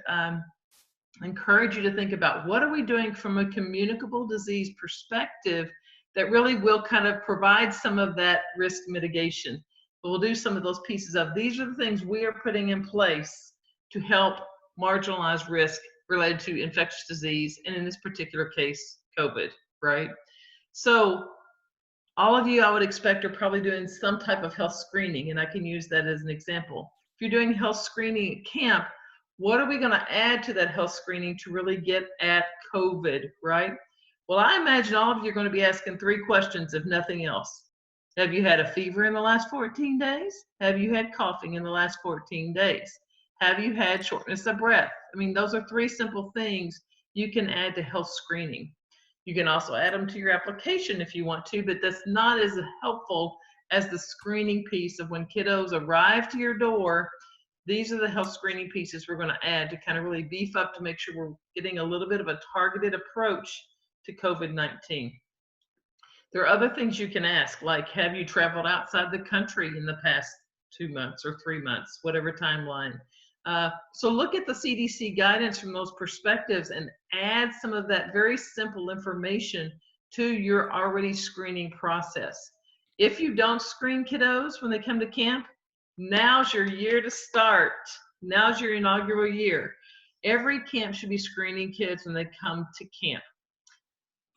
S4: encourage you to think about what are we doing from a communicable disease perspective that really will kind of provide some of that risk mitigation. We'll do some of those pieces of, these are the things we are putting in place to help marginalize risk related to infectious disease, and in this particular case, COVID, right? So all of you, I would expect, are probably doing some type of health screening, and I can use that as an example. If you're doing health screening at camp, what are we going to add to that health screening to really get at COVID, right? Well, I imagine all of you are going to be asking 3 questions, if nothing else. Have you had a fever in the last 14 days? Have you had coughing in the last 14 days? Have you had shortness of breath? I mean, those are 3 simple things you can add to health screening. You can also add them to your application if you want to, but that's not as helpful as the screening piece of when kiddos arrive to your door. These are the health screening pieces we're going to add to kind of really beef up to make sure we're getting a little bit of a targeted approach to COVID-19. There are other things you can ask, like, have you traveled outside the country in the past 2 months or 3 months, whatever timeline. So look at the CDC guidance from those perspectives and add some of that very simple information to your already screening process. If you don't screen kiddos when they come to camp, now's your year to start. Now's your inaugural year. Every camp should be screening kids when they come to camp.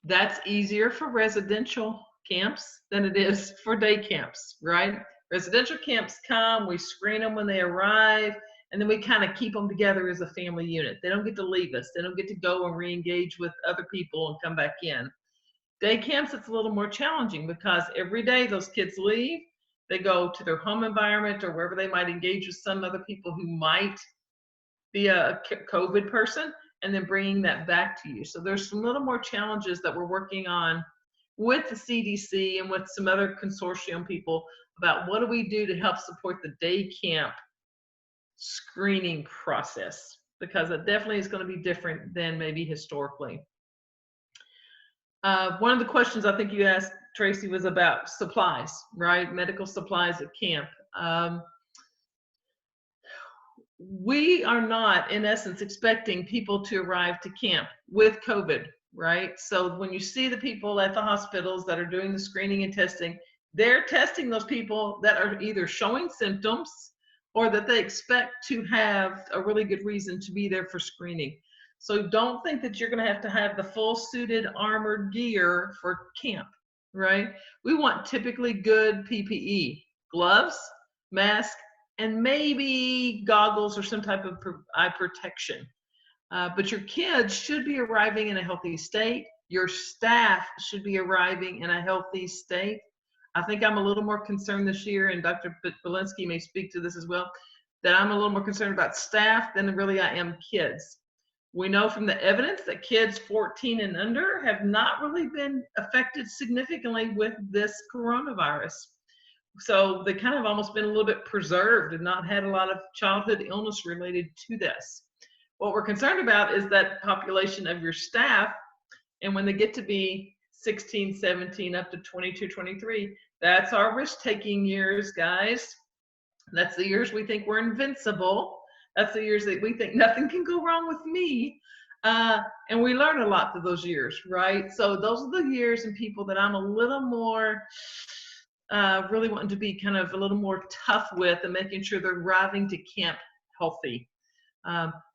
S4: That's easier for residential camps than it is for day camps, right? Residential camps come, we screen them when they arrive, and then we kind of keep them together as a family unit. They don't get to leave us. They don't get to go and re-engage with other people and come back in. Day camps, it's a little more challenging because every day those kids leave, they go to their home environment or wherever they might engage with some other people who might be a COVID person, and then bringing that back to you. So there's some little more challenges that we're working on with the CDC and with some other consortium people about what do we do to help support the day camp screening process, because it definitely is going to be different than maybe historically. One of the questions I think you asked, Tracy, was about supplies, right? Medical supplies at camp. We are not, in essence, expecting people to arrive to camp with COVID, right? So when you see the people at the hospitals that are doing the screening and testing, they're testing those people that are either showing symptoms or that they expect to have a really good reason to be there for screening. So don't think that you're going to have the full suited armored gear for camp, right? We want typically good PPE, gloves, mask, and maybe goggles or some type of eye protection. But your kids should be arriving in a healthy state. Your staff should be arriving in a healthy state. I think I'm a little more concerned this year, and Dr. Belinsky may speak to this as well, that I'm a little more concerned about staff than really I am kids. We know from the evidence that kids 14 and under have not really been affected significantly with this coronavirus. So they kind of almost been a little bit preserved and not had a lot of childhood illness related to this. What we're concerned about is that population of your staff, and when they get to be 16, 17, up to 22, 23, that's our risk-taking years, guys. That's the years we think we're invincible. That's the years that we think nothing can go wrong with me. And we learn a lot through those years, right? So those are the years and people that I'm a little more really wanting to be kind of a little more tough with and making sure they're arriving to camp healthy.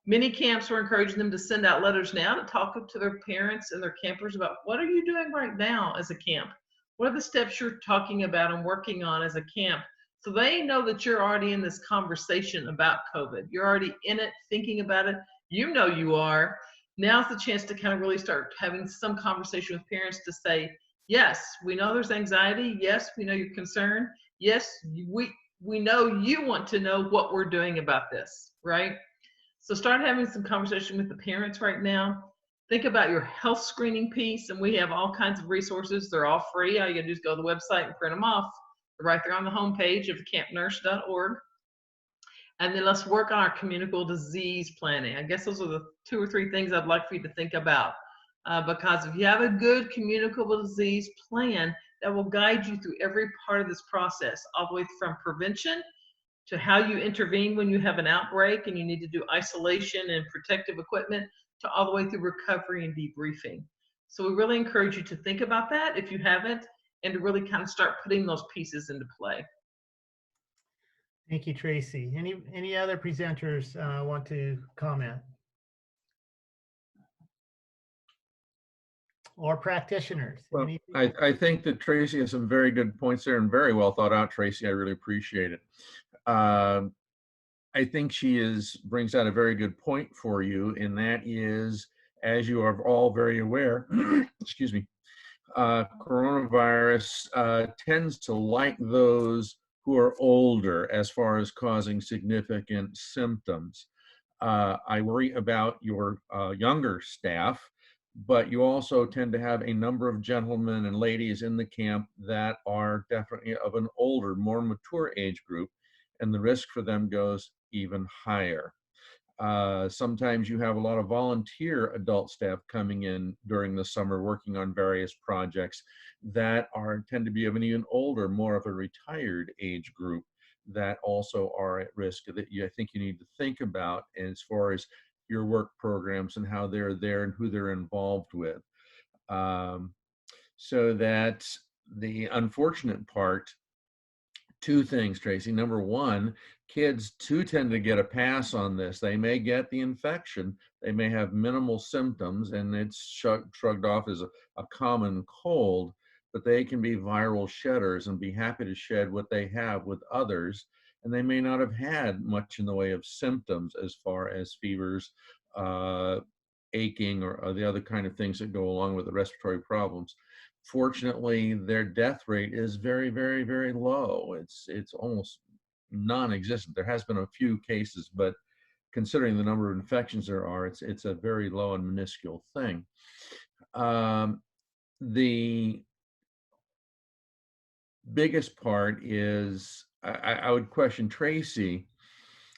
S4: Many camps are encouraging them to send out letters now to talk to their parents and their campers about what are you doing right now as a camp? What are the steps you're talking about and working on as a camp? So they know that you're already in this conversation about COVID. You're already in it, thinking about it. You know you are. Now's the chance to kind of really start having some conversation with parents to say, yes, we know there's anxiety. Yes, we know you're concerned. Yes, we know you want to know what we're doing about this, right? So start having some conversation with the parents right now. Think about your health screening piece, and we have all kinds of resources. They're all free. All you gotta do is go to the website and print them off. They're right there on the homepage of campnurse.org. And then let's work on our communicable disease planning. I guess those are the 2 or 3 things I'd like for you to think about. Because if you have a good communicable disease plan, that will guide you through every part of this process, all the way from prevention to how you intervene when you have an outbreak and you need to do isolation and protective equipment, to all the way through recovery and debriefing. So we really encourage you to think about that if you haven't, and to really kind of start putting those pieces into play.
S1: Thank you, Tracy. Any other presenters want to comment? Or practitioners?
S5: Well, I think that Tracy has some very good points there and very well thought out, Tracy. I really appreciate it. I think she brings out a very good point for you, and that is, as you are all very aware, excuse me, coronavirus tends to like those who are older as far as causing significant symptoms. I worry about your younger staff, but you also tend to have a number of gentlemen and ladies in the camp that are definitely of an older, more mature age group, and the risk for them goes even higher. Sometimes you have a lot of volunteer adult staff coming in during the summer working on various projects that tend to be of an even older, more of a retired age group that also are at risk that I think you need to think about as far as your work programs and how they're there and who they're involved with. So that the unfortunate part, two things, Tracy. Number one, kids too tend to get a pass on this. They may get the infection, they may have minimal symptoms, and it's shrugged off as a common cold, but they can be viral shedders and be happy to shed what they have with others. And they may not have had much in the way of symptoms as far as fevers, aching, or the other kind of things that go along with the respiratory problems. Fortunately, their death rate is very, very, very low. It's almost non-existent. There has been a few cases, but considering the number of infections there are, it's a very low and minuscule thing. The biggest part is, I would question Tracy,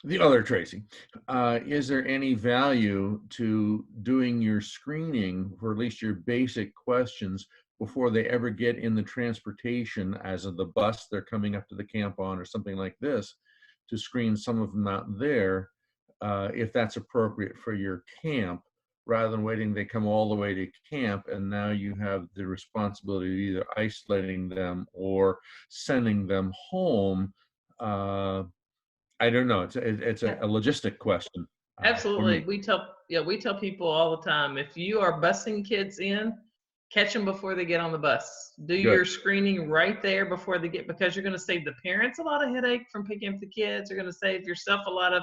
S5: the other Tracy, is there any value to doing your screening for at least your basic questions before they ever get in the transportation, as of the bus they're coming up to the camp on or something like this, to screen some of them out there, if that's appropriate for your camp, rather than waiting they come all the way to camp and now you have the responsibility of either isolating them or sending them home. I don't know. It's a logistic question.
S4: Absolutely. We tell people all the time, if you are busing kids in, catch them before they get on the bus. Do your screening right there before they get, because you're going to save the parents a lot of headache from picking up the kids. You're going to save yourself a lot of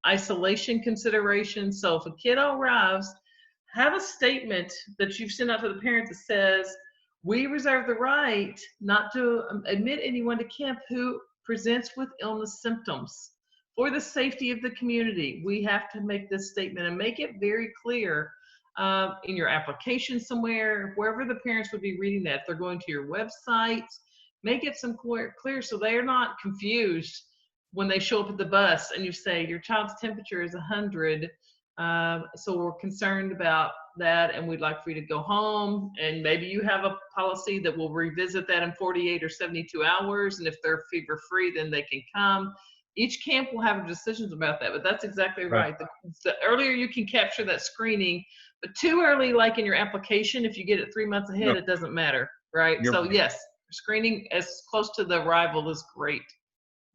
S4: isolation considerations. So if a kid arrives, have a statement that you've sent out to the parents that says, we reserve the right not to admit anyone to camp who presents with illness symptoms. For the safety of the community, we have to make this statement and make it very clear in your application somewhere, wherever the parents would be reading that. If they're going to your website, make it some clear so they're not confused when they show up at the bus and you say your child's temperature is 100. So we're concerned about that and we'd like for you to go home. And maybe you have a policy that will revisit that in 48 or 72 hours. And if they're fever free, then they can come. Each camp will have decisions about that, but that's exactly right. The earlier you can capture that screening, but too early, like in your application, if you get it 3 months ahead, it doesn't matter, right? So yes, screening as close to the arrival is great.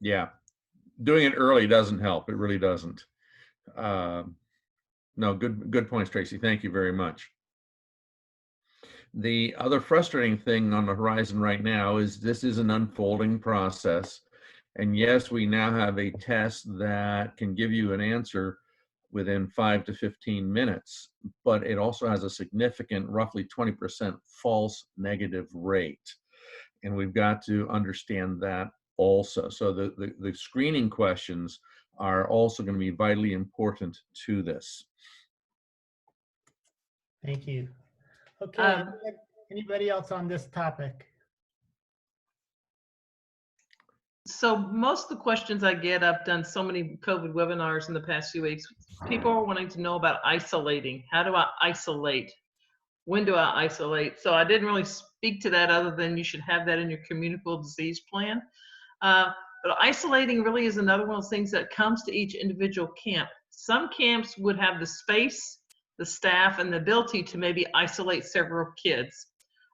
S5: Yeah, doing it early doesn't help. It really doesn't. No, good points, Tracy. Thank you very much. The other frustrating thing on the horizon right now is this is an unfolding process. And yes, we now have a test that can give you an answer within 5 to 15 minutes, but it also has a significant, roughly 20% false negative rate. And we've got to understand that also. So the screening questions are also going to be vitally important to this.
S1: Thank you. Okay, anybody else on this topic?
S4: So most of the questions I get, I've done so many COVID webinars in the past few weeks. People are wanting to know about isolating. How do I isolate? When do I isolate? So I didn't really speak to that other than you should have that in your communicable disease plan. But isolating really is another one of those things that comes to each individual camp. Some camps would have the space, the staff, and the ability to maybe isolate several kids.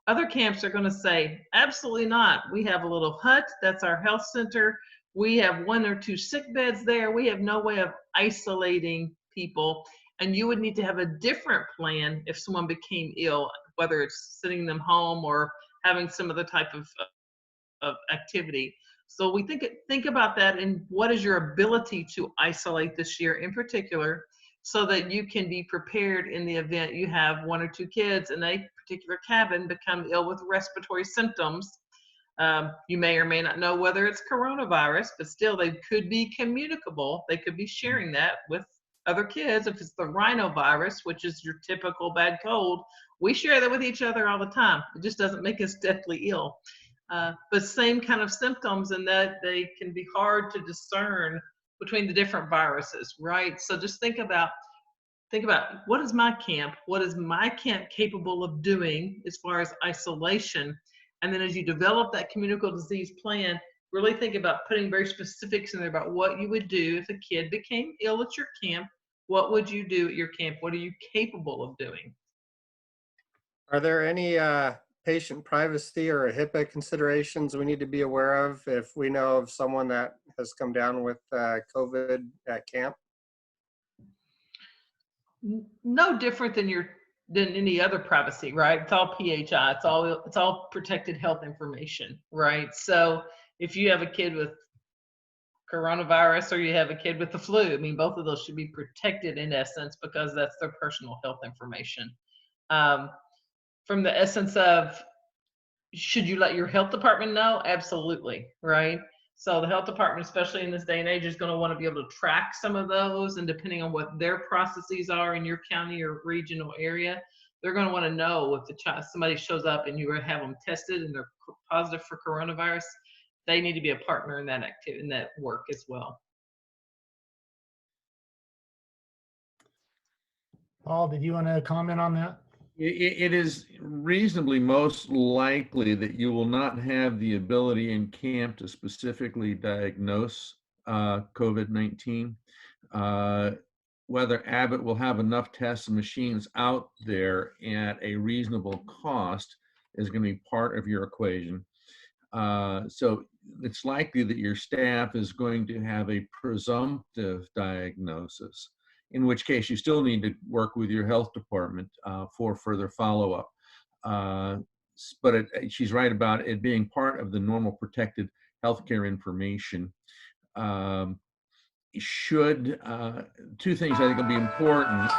S4: Other camps are going to say, absolutely not. We have a little hut. That's our health center. We have 1 or 2 sick beds there. We have no way of isolating people. And you would need to have a different plan if someone became ill, whether it's sending them home or having some other type of activity. So we think about that and what is your ability to isolate this year in particular, so that you can be prepared in the event you have 1 or 2 kids in a particular cabin become ill with respiratory symptoms. You may or may not know whether it's coronavirus, but still they could be communicable. They could be sharing that with other kids. If it's the rhinovirus, which is your typical bad cold, we share that with each other all the time. It just doesn't make us deathly ill. But same kind of symptoms, in that they can be hard to discern between the different viruses, right? So just think about what is my camp capable of doing as far as isolation, and then as you develop that communicable disease plan, really think about putting very specifics in there about what you would do if a kid became ill at your camp. What would you do at your camp? What are you capable of doing?
S7: Are there any patient privacy or HIPAA considerations we need to be aware of if we know of someone that has come down with COVID at camp?
S4: No different than any other privacy, right? It's all PHI. It's all protected health information, right? So if you have a kid with coronavirus or you have a kid with the flu, I mean, both of those should be protected in essence because that's their personal health information. From the essence of, should you let your health department know? Absolutely, right? So the health department, especially in this day and age, is going to want to be able to track some of those, and depending on what their processes are in your county or regional area, they're going to want to know if somebody shows up and you have them tested and they're positive for coronavirus. They need to be a partner in that activity, in that work as well.
S1: Paul, did you want to comment on that?
S5: It is reasonably most likely that you will not have the ability in camp to specifically diagnose COVID-19. Whether Abbott will have enough tests and machines out there at a reasonable cost is going to be part of your equation. So it's likely that your staff is going to have a presumptive diagnosis, in which case you still need to work with your health department for further follow-up. But she's right about it being part of the normal protected healthcare information. Two things I think will be important.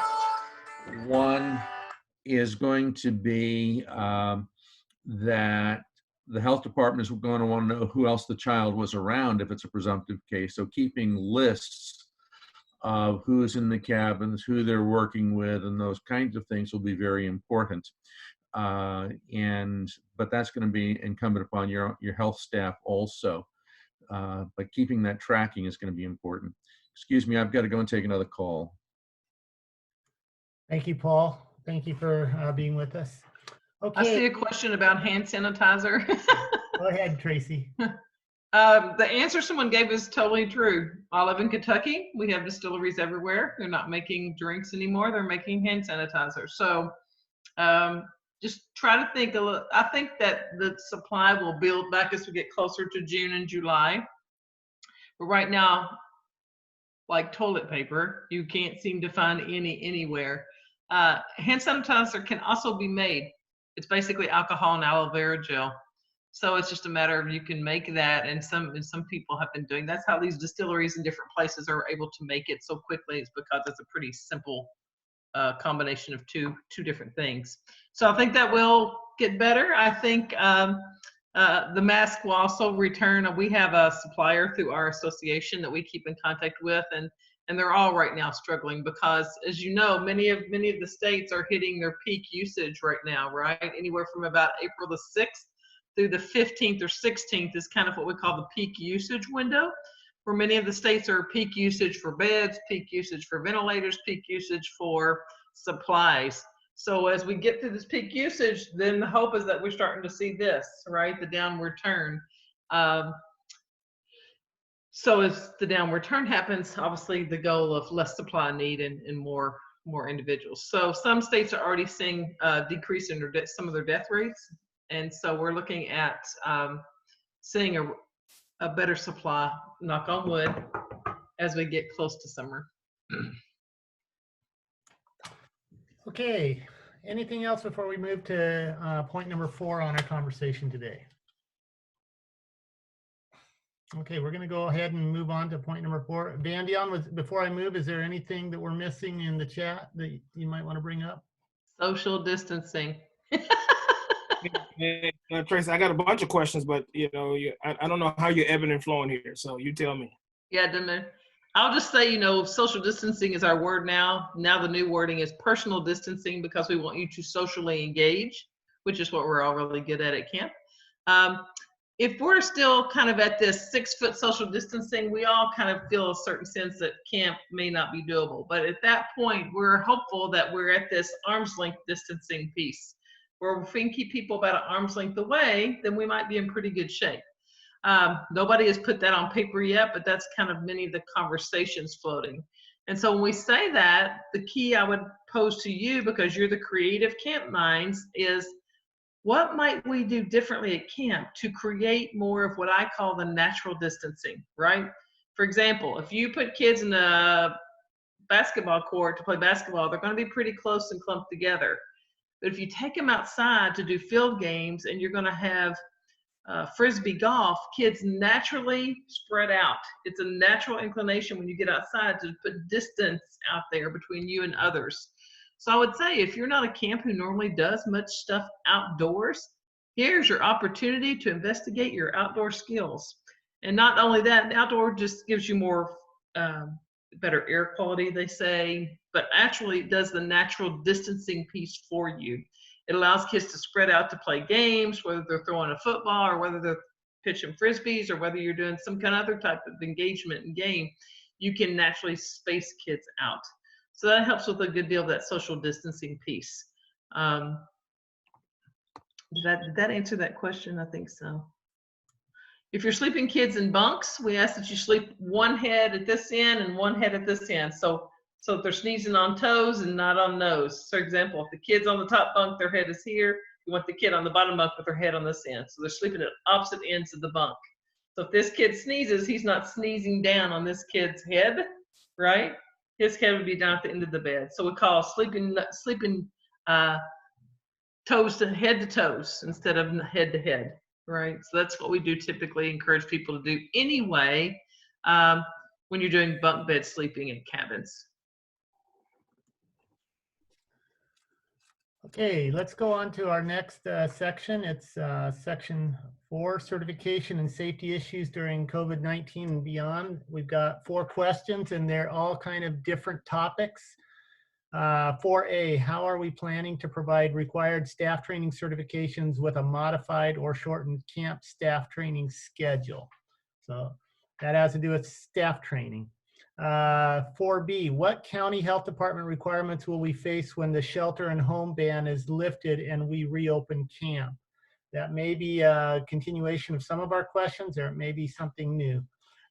S5: One is going to be that the health department is going to want to know who else the child was around if it's a presumptive case. So keeping lists of who's in the cabins, who they're working with, and those kinds of things will be very important. But that's going to be incumbent upon your health staff also. But keeping that tracking is going to be important. Excuse me, I've got to go and take another call.
S1: Thank you, Paul. Thank you for being with us. Okay.
S4: I see a question about hand sanitizer.
S1: Go ahead, Tracy.
S4: The answer someone gave is totally true. I live in Kentucky. We have distilleries everywhere. They're not making drinks anymore. They're making hand sanitizer. So just try to think a little. I think that the supply will build back as we get closer to June and July. But right now, like toilet paper, you can't seem to find any anywhere. Hand sanitizer can also be made. It's basically alcohol and aloe vera gel. So it's just a matter of you can make that, and some people have been doing. That's how these distilleries in different places are able to make it so quickly. It's because it's a pretty simple combination of two different things. So I think that will get better. I think the mask will also return. We have a supplier through our association that we keep in contact with, and they're all right now struggling because, as you know, many of the states are hitting their peak usage right now, right? Anywhere from about April the 6th through the 15th or 16th is kind of what we call the peak usage window, where many of the states are peak usage for beds, peak usage for ventilators, peak usage for supplies. So as we get through this peak usage, then the hope is that we're starting to see this, right? The downward turn. So as the downward turn happens, obviously the goal of less supply need and more individuals. So some states are already seeing a decrease in some of their death rates. And so we're looking at seeing a better supply, knock on wood, as we get close to summer.
S1: Okay, anything else before we move to point number 4 on our conversation today? Okay, we're going to go ahead and move on to point number 4. Vandion, before I move, is there anything that we're missing in the chat that you might want to bring up?
S4: Social distancing.
S19: Tracy, I got a bunch of questions, but I don't know how you're ebbing and flowing here, so you tell me.
S4: Yeah, Damon. I'll just say, social distancing is our word now. Now the new wording is personal distancing because we want you to socially engage, which is what we're all really good at camp. if we're still kind of at this 6-foot social distancing, we all kind of feel a certain sense that camp may not be doable. But at that point, we're hopeful that we're at this arm's length distancing piece, where if we can keep people about an arm's length away, then we might be in pretty good shape. Nobody has put that on paper yet, but that's kind of many of the conversations floating. And so when we say that, the key I would pose to you, because you're the creative camp minds, is what might we do differently at camp to create more of what I call the natural distancing, right? For example, if you put kids in a basketball court to play basketball, they're going to be pretty close and clumped together. But if you take them outside to do field games and you're going to have frisbee golf, kids naturally spread out. It's a natural inclination when you get outside to put distance out there between you and others. So I would say if you're not a camp who normally does much stuff outdoors, here's your opportunity to investigate your outdoor skills. And not only that, the outdoor just gives you more better air quality, they say, but actually it does the natural distancing piece for you. It allows kids to spread out to play games, whether they're throwing a football or whether they're pitching frisbees or whether you're doing some kind of other type of engagement and game. You can naturally space kids out. So that helps with a good deal of that social distancing piece. Did that answer that question? I think so. If you're sleeping kids in bunks, we ask that you sleep one head at this end and one head at this end. So if they're sneezing on toes and not on nose. For example, if the kid's on the top bunk, their head is here. You want the kid on the bottom bunk with their head on this end. So they're sleeping at opposite ends of the bunk. So if this kid sneezes, he's not sneezing down on this kid's head, right? His head would be down at the end of the bed. So we call sleeping toes to toes instead of head to head, right? So that's what we do typically encourage people to do anyway when you're doing bunk bed sleeping in cabins.
S1: Okay, let's go on to our next section. It's section 4, certification and safety issues during COVID-19 and beyond. We've got 4 questions and they're all kind of different topics. 4A, how are we planning to provide required staff training certifications with a modified or shortened camp staff training schedule? So that has to do with staff training. 4B, what county health department requirements will we face when the shelter and home ban is lifted and we reopen camp? That may be a continuation of some of our questions, or it may be something new.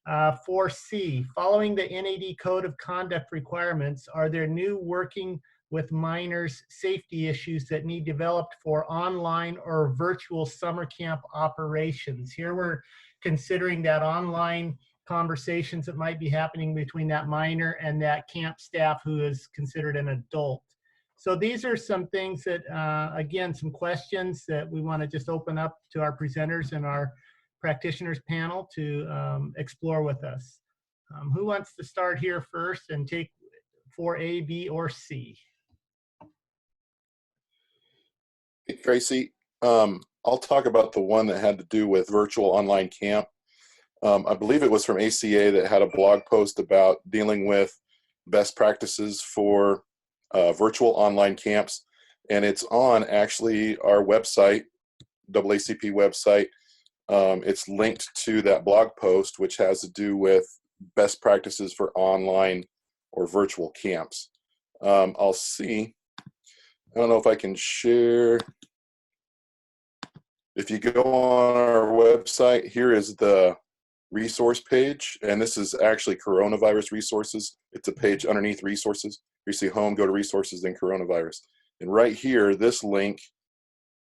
S1: 4C, following the NAD Code of Conduct requirements, are there new working with minors safety issues that need developed for online or virtual summer camp operations? Here we're considering that online conversations that might be happening between that minor and that camp staff who is considered an adult. So these are some things that, again, some questions that we want to just open up to our presenters and our practitioners panel to explore with us. Who wants to start here first and take 4A, B, or C?
S15: Hey, Tracy, I'll talk about the one that had to do with virtual online camp. I believe it was from ACA that had a blog post about dealing with best practices for virtual online camps. And it's on actually our website, AACP website. It's linked to that blog post, which has to do with best practices for online or virtual camps. I'll see. I don't know if I can share. If you go on our website, here is the resource page, and this is actually coronavirus resources. It's a page underneath resources. You see home, go to resources, then coronavirus. And right here, this link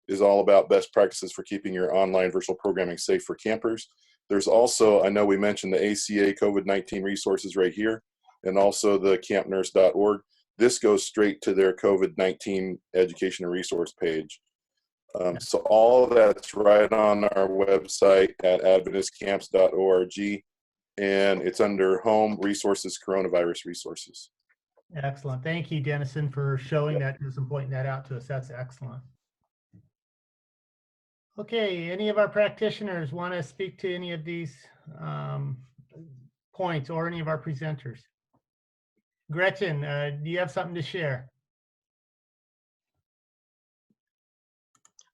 S15: is all about best practices for keeping your online virtual programming safe for campers. There's also, I know we mentioned the ACA COVID-19 resources right here, and also the campnurse.org. This goes straight to their COVID-19 education and resource page. So all of that's right on our website at adventistcamps.org, and it's under Home Resources, Coronavirus Resources.
S1: Excellent. Thank you, Dennison, for showing that to us and pointing that out to us. That's excellent. Okay, any of our practitioners want to speak to any of these points or any of our presenters? Gretchen, do you have something to share?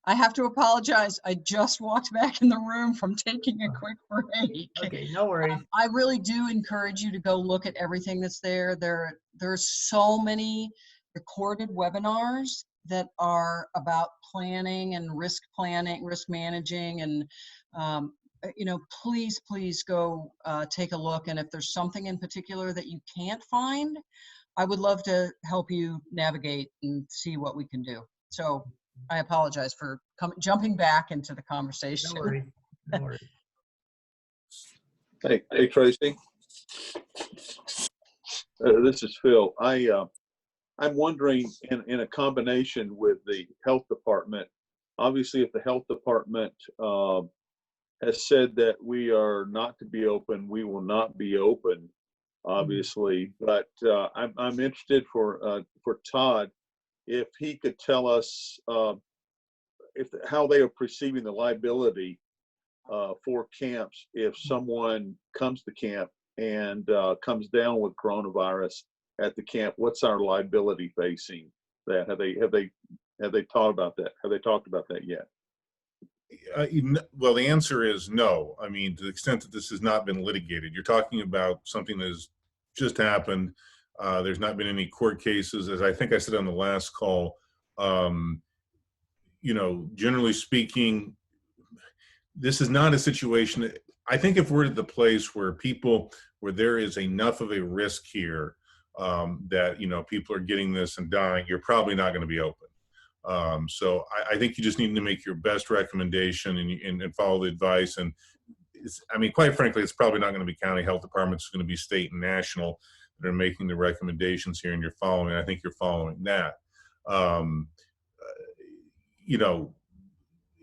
S3: I have to apologize. I just walked back in the room from taking a quick break.
S1: Okay, no worries.
S3: I really do encourage you to go look at everything that's there. There's so many recorded webinars that are about planning and risk managing, and you know, please go take a look. And if there's something in particular that you can't find, I would love to help you navigate and see what we can do. So I apologize for jumping back into the conversation.
S1: No worries. No worries.
S13: Hey, Tracy. This is Phil. I'm wondering, in a combination with the health department, obviously if the health department has said that we are not to be open, we will not be open, obviously. But I'm interested for Todd, if he could tell us how they are perceiving the liability for camps if someone comes to camp and comes down with coronavirus at the camp. What's our liability facing that? Have they thought about that? Have they talked about that yet?
S8: Well, the answer is no. I mean, to the extent that this has not been litigated, you're talking about something that has just happened. There's not been any court cases. As I think I said on the last call, you know, generally speaking, this is not a situation. I think if we're at the place where there is enough of a risk here that, you know, people are getting this and dying, you're probably not going to be open. So I think you just need to make your best recommendation and follow the advice. And I mean, quite frankly, it's probably not going to be county health departments. It's going to be state and national that are making the recommendations here, and you're following. I think you're following that. You know,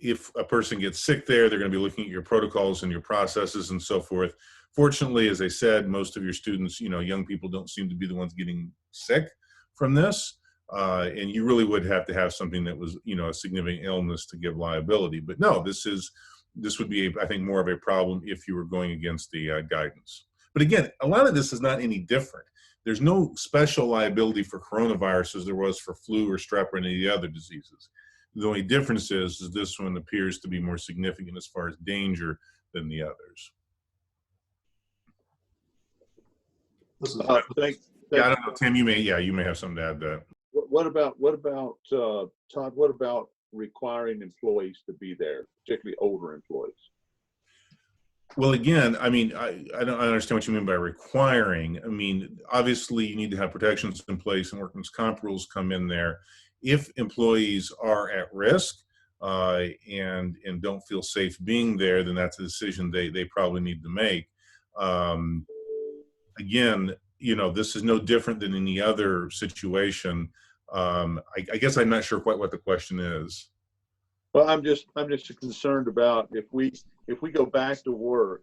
S8: if a person gets sick there, they're going to be looking at your protocols and your processes and so forth. Fortunately, as I said, most of your students, you know, young people don't seem to be the ones getting sick from this. And you really would have to have something that was, you know, a significant illness to give liability. But no, this would be, I think, more of a problem if you were going against the guidance. But again, a lot of this is not any different. There's no special liability for coronavirus as there was for flu or strep or any of the other diseases. The only difference is this one appears to be more significant as far as danger than the others.
S13: I
S8: don't know, Tim, you may have something to add to that.
S13: What about Todd? What about requiring employees to be there, particularly older employees?
S8: Well, again, I mean, I don't understand what you mean by requiring. I mean, obviously, you need to have protections in place, and workman's comp rules come in there. If employees are at risk and don't feel safe being there, then that's a decision they probably need to make. Again, you know, this is no different than any other situation. I guess I'm not sure quite what the question is.
S13: Well, I'm just concerned about if we go back to work,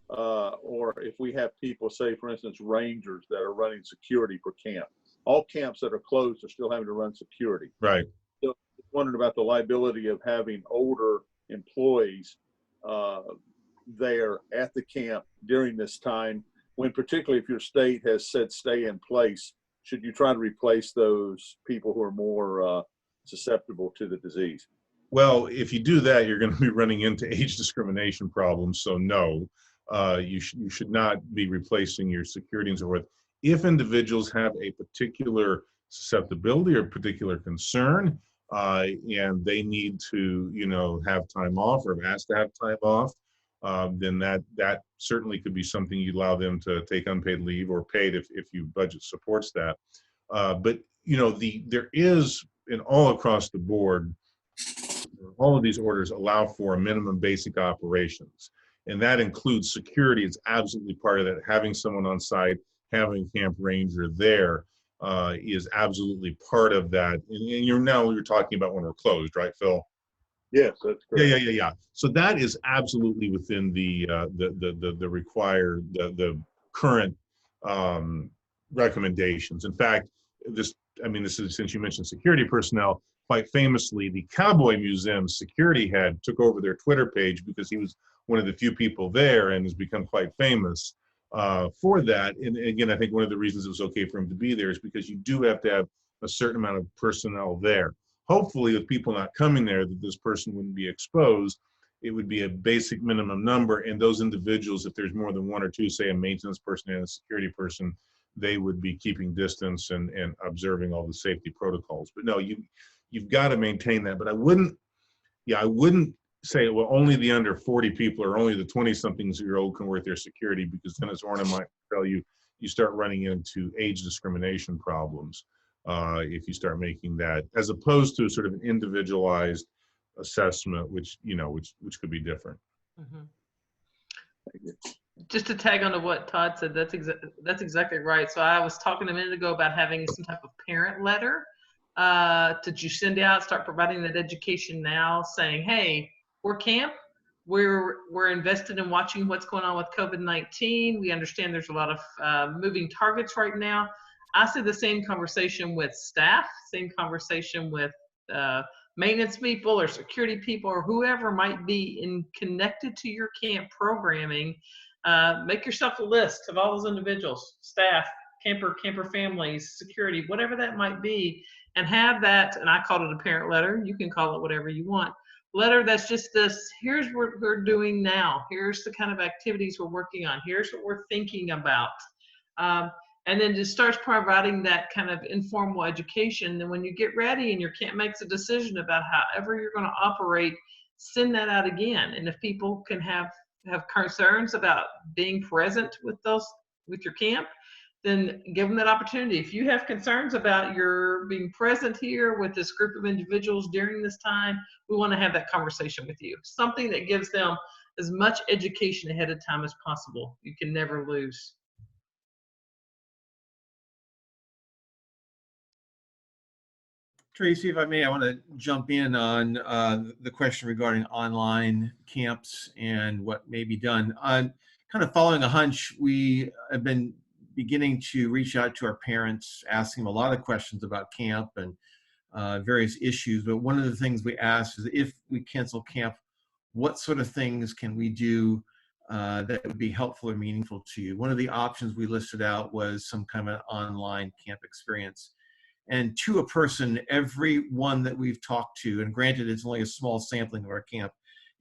S13: or if we have people, say, for instance, rangers that are running security for camp. All camps that are closed are still having to run security.
S8: Right.
S13: So I'm wondering about the liability of having older employees there at the camp during this time, when particularly if your state has said stay in place, should you try to replace those people who are more susceptible to the disease?
S8: Well, if you do that, you're going to be running into age discrimination problems. So no, you should not be replacing your security and so forth. If individuals have a particular susceptibility or particular concern, and they need to, you know, have time off or have asked to have time off, then that certainly could be something you allow them to take unpaid leave or paid if your budget supports that. But you know, there is, in all across the board, all of these orders allow for a minimum basic operations, and that includes security. It's absolutely part of that. Having someone on site, having a camp ranger there is absolutely part of that. And you're talking about when we're closed, right, Phil?
S13: Yes, that's correct.
S8: Yeah. So that is absolutely within the required, the current recommendations. In fact, this is, since you mentioned security personnel, quite famously, the Cowboy Museum's security head took over their Twitter page because he was one of the few people there and has become quite famous for that. And again, I think one of the reasons it was okay for him to be there is because you do have to have a certain amount of personnel there. hopefully with people not coming there, that this person wouldn't be exposed. It would be a basic minimum number, and those individuals, if there's more than one or two, say a maintenance person and a security person, they would be keeping distance and observing all the safety protocols. But no, you've got to maintain that. But I wouldn't say, well, only the under 40 people or only the 20-somethings-year-old can work their security, because then, as Orna might tell you, you start running into age discrimination problems if you start making that, as opposed to sort of an individualized assessment, which could be different.
S4: Mm-hmm. Just to tag on to what Todd said, that's exactly right. So I was talking a minute ago about having some type of parent letter that you send out, start providing that education now, saying, hey, we're camp, we're invested in watching what's going on with COVID-19. We understand there's a lot of moving targets right now. I see the same conversation with staff, same conversation with maintenance people or security people or whoever might be connected to your camp programming. Make yourself a list of all those individuals, staff, camper families, security, whatever that might be, and have that, and I call it a parent letter, you can call it whatever you want, letter that's just this, here's what we're doing now, here's the kind of activities we're working on, here's what we're thinking about. And then just starts providing that kind of informal education. Then when you get ready and your camp makes a decision about however you're going to operate, send that out again. And if people can have concerns about being present with your camp, then give them that opportunity. If you have concerns about your being present here with this group of individuals during this time, we want to have that conversation with you. Something that gives them as much education ahead of time as possible. You can never lose.
S12: Tracy, if I may, I want to jump in on the question regarding online camps and what may be done. On kind of following a hunch, we have been beginning to reach out to our parents, asking them a lot of questions about camp and various issues. But one of the things we asked is, if we cancel camp, what sort of things can we do that would be helpful or meaningful to you? One of the options we listed out was some kind of an online camp experience. And to a person, every one that we've talked to, and granted it's only a small sampling of our camp,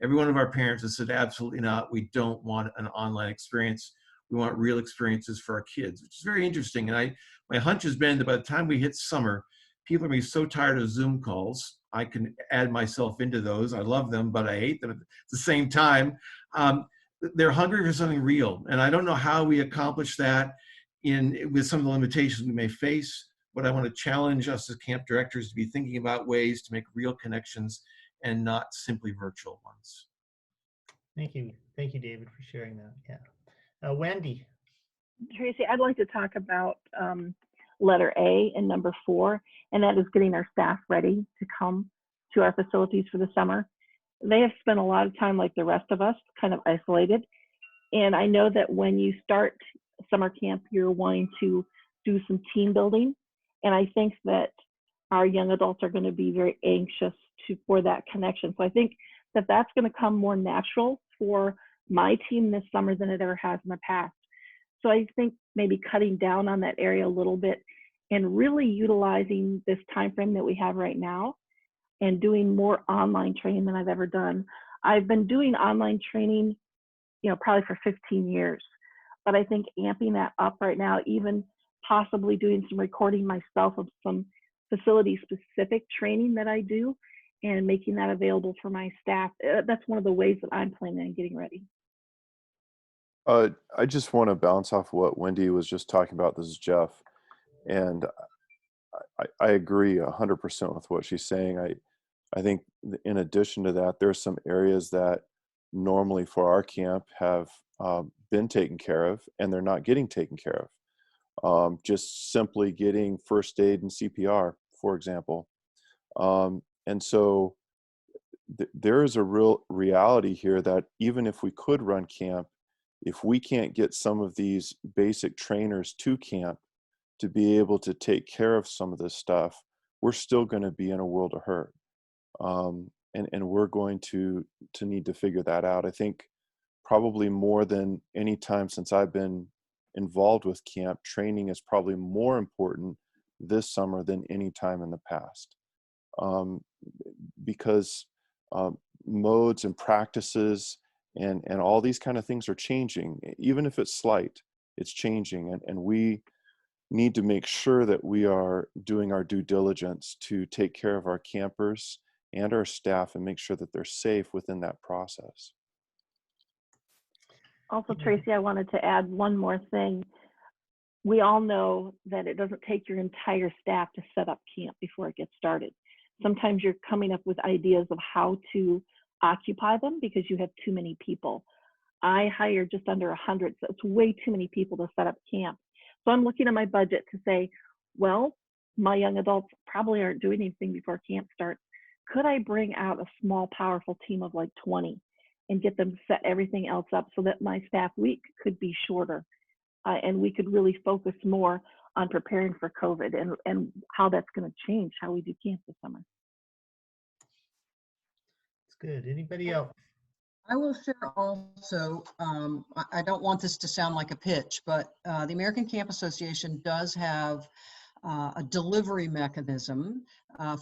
S12: every one of our parents has said, absolutely not, we don't want an online experience. We want real experiences for our kids, which is very interesting. And my hunch has been that by the time we hit summer, people are going to be so tired of Zoom calls. I can add myself into those. I love them, but I hate them at the same time. They're hungry for something real. And I don't know how we accomplish that with some of the limitations we may face. But I want to challenge us as camp directors to be thinking about ways to make real connections and not simply virtual ones.
S1: Thank you, David, for sharing that. Yeah, Wendy.
S14: Tracy, I'd like to talk about letter A and number 4, and that is getting our staff ready to come to our facilities for the summer. They have spent a lot of time, like the rest of us, kind of isolated. And I know that when you start summer camp, you're wanting to do some team building. And I think that our young adults are going to be very anxious for that connection. So I think that that's going to come more natural for my team this summer than it ever has in the past. So I think maybe cutting down on that area a little bit and really utilizing this time frame that we have right now and doing more online training than I've ever done. I've been doing online training, probably for 15 years, but I think amping that up right now, even possibly doing some recording myself of some facility specific training that I do and making that available for my staff. That's one of the ways that I'm planning on getting ready.
S11: I just want to bounce off what Wendy was just talking about. This is Jeff. And I agree 100% with what she's saying. I think in addition to that, there's some areas that normally for our camp have been taken care of and they're not getting taken care of. Just simply getting first aid and CPR, for example. And so there is a real reality here that even if we could run camp, if we can't get some of these basic trainers to camp to be able to take care of some of this stuff, we're still going to be in a world of hurt. And we're going to need to figure that out. I think probably more than any time since I've been involved with camp, training is probably more important this summer than any time in the past. because modes and practices and all these kind of things are changing. Even if it's slight, it's changing, and we need to make sure that we are doing our due diligence to take care of our campers and our staff and make sure that they're safe within that process.
S14: Also, Tracy, I wanted to add one more thing. We all know that it doesn't take your entire staff to set up camp before it gets started. Sometimes you're coming up with ideas of how to occupy them because you have too many people. I hired just under 100, so it's way too many people to set up camp. So I'm looking at my budget to say, well, my young adults probably aren't doing anything before camp starts. Could I bring out a small, powerful team of like 20 and get them to set everything else up so that my staff week could be shorter and we could really focus more on preparing for COVID and how that's going to change how we do camp this summer.
S1: That's good. Anybody else?
S3: I will share also, I don't want this to sound like a pitch, but the American Camp Association does have a delivery mechanism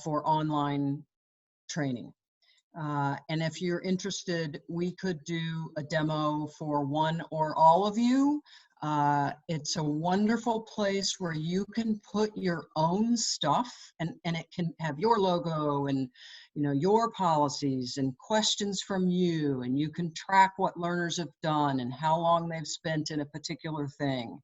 S3: for online training. And if you're interested, we could do a demo for one or all of you. It's a wonderful place where you can put your own stuff and it can have your logo and your policies and questions from you, and you can track what learners have done and how long they've spent in a particular thing.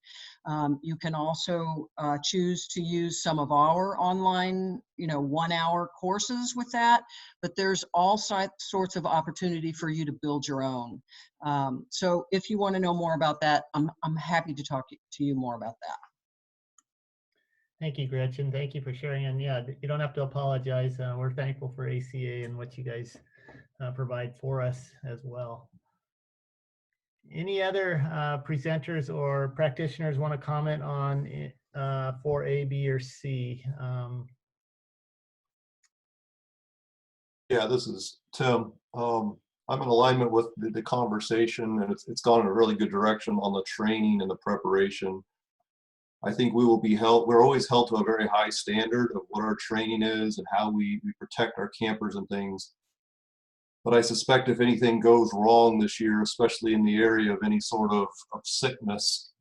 S3: You can also choose to use some of our online 1-hour courses with that, but there's all sorts of opportunity for you to build your own. So if you want to know more about that, I'm happy to talk to you more about that.
S1: Thank you, Gretchen. Thank you for sharing. And yeah, you don't have to apologize. We're thankful for ACA and what you guys provide for us as well. Any other presenters or practitioners want to comment on 4A, B, or C?
S9: Yeah, this is Tim. I'm in alignment with the conversation, and it's gone in a really good direction on the training and the preparation. I think we will be held, we're always held to a very high standard of what our training is and how we protect our campers and things. But I suspect if anything goes wrong this year, especially in the area of any sort of sickness,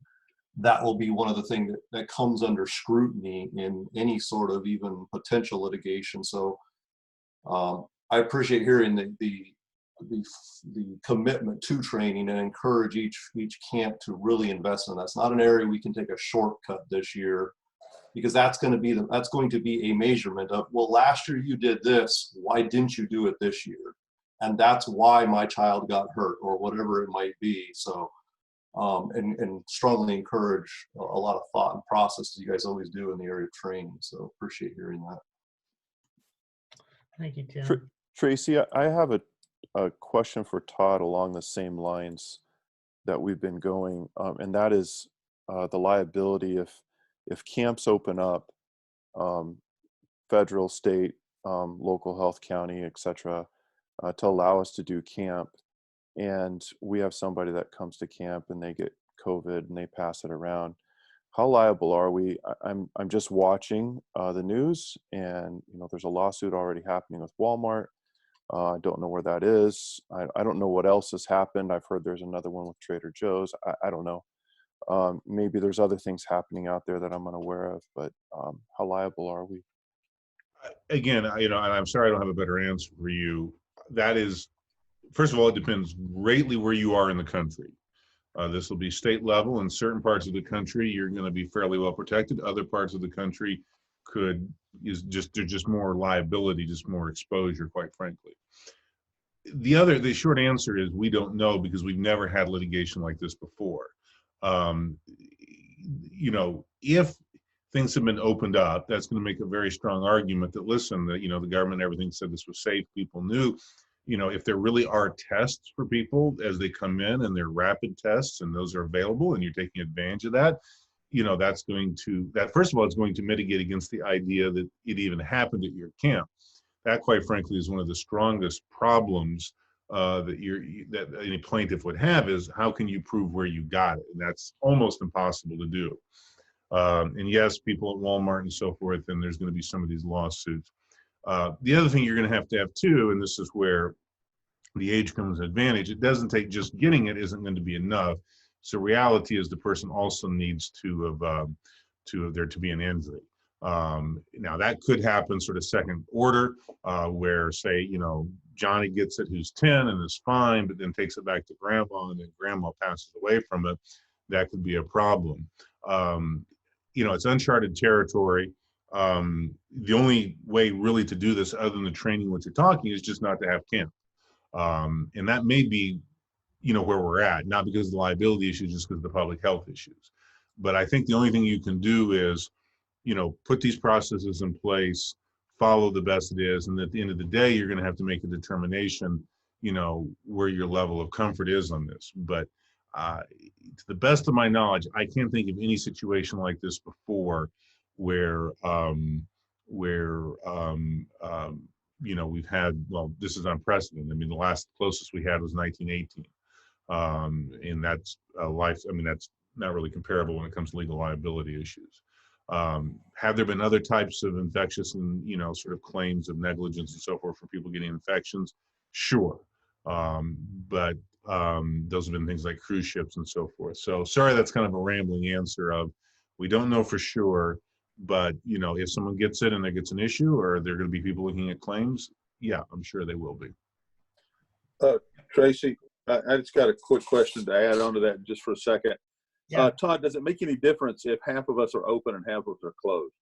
S9: that will be one of the things that comes under scrutiny in any sort of even potential litigation. So I appreciate hearing the commitment to training and encourage each camp to really invest in that. That's not an area we can take a shortcut this year, because that's going to be a measurement of, well, last year you did this, why didn't you do it this year? And that's why my child got hurt, or whatever it might be. So and strongly encourage a lot of thought and process, as you guys always do in the area of training. So appreciate hearing that.
S1: Thank you, Tim.
S11: Tracy, I have a question for Todd along the same lines that we've been going, and that is the liability if camps open up, federal, state, local health, county, etc., to allow us to do camp, and we have somebody that comes to camp and they get COVID and they pass it around. How liable are we? I'm just watching the news, and there's a lawsuit already happening with Walmart. I don't know where that is. I don't know what else has happened. I've heard there's another one with Trader Joe's. I don't know. Maybe there's other things happening out there that I'm unaware of, but how liable are we?
S8: Again, and I'm sorry I don't have a better answer for you. That is, first of all, it depends greatly where you are in the country. This will be state level. In certain parts of the country, you're going to be fairly well protected. Other parts of the country there's just more liability, just more exposure, quite frankly. The short answer is we don't know, because we've never had litigation like this before. If things have been opened up, that's going to make a very strong argument that, listen, the government and everything said this was safe. People knew. If there really are tests for people as they come in, and they're rapid tests, and those are available, and you're taking advantage of that, that's going to, first of all, it's going to mitigate against the idea that it even happened at your camp. That, quite frankly, is one of the strongest problems that any plaintiff would have, is how can you prove where you got it? And that's almost impossible to do. And yes, people at Walmart and so forth, and there's going to be some of these lawsuits. The other thing you're going to have too, and this is where the age comes an advantage, it doesn't take just getting it isn't going to be enough. So reality is the person also needs to have there to be an injury. Now that could happen sort of second order, where say, Johnny gets it who's 10 and is fine, but then takes it back to grandma and then grandma passes away from it. That could be a problem. It's uncharted territory. The only way really to do this other than the training what you're talking is just not to have camp. And that may be, where we're at, not because of the liability issues, just because of the public health issues. But I think the only thing you can do is, put these processes in place, follow the best it is. And at the end of the day, you're going to have to make a determination, where your level of comfort is on this. But to the best of my knowledge, I can't think of any situation like this before where we've had, well, this is unprecedented. I mean, the last closest we had was 1918. And that's that's not really comparable when it comes to legal liability issues. Have there been other types of infectious and, sort of claims of negligence and so forth for people getting infections? Sure. But those have been things like cruise ships and so forth. So sorry, that's kind of a rambling answer of, we don't know for sure, but, if someone gets it and there gets an issue, or there are going to be people looking at claims, yeah, I'm sure they will be.
S13: Tracy, I just got a quick question to add on to that just for a second.
S1: Yeah.
S13: Todd, does it make any difference if half of us are open and half of us are closed?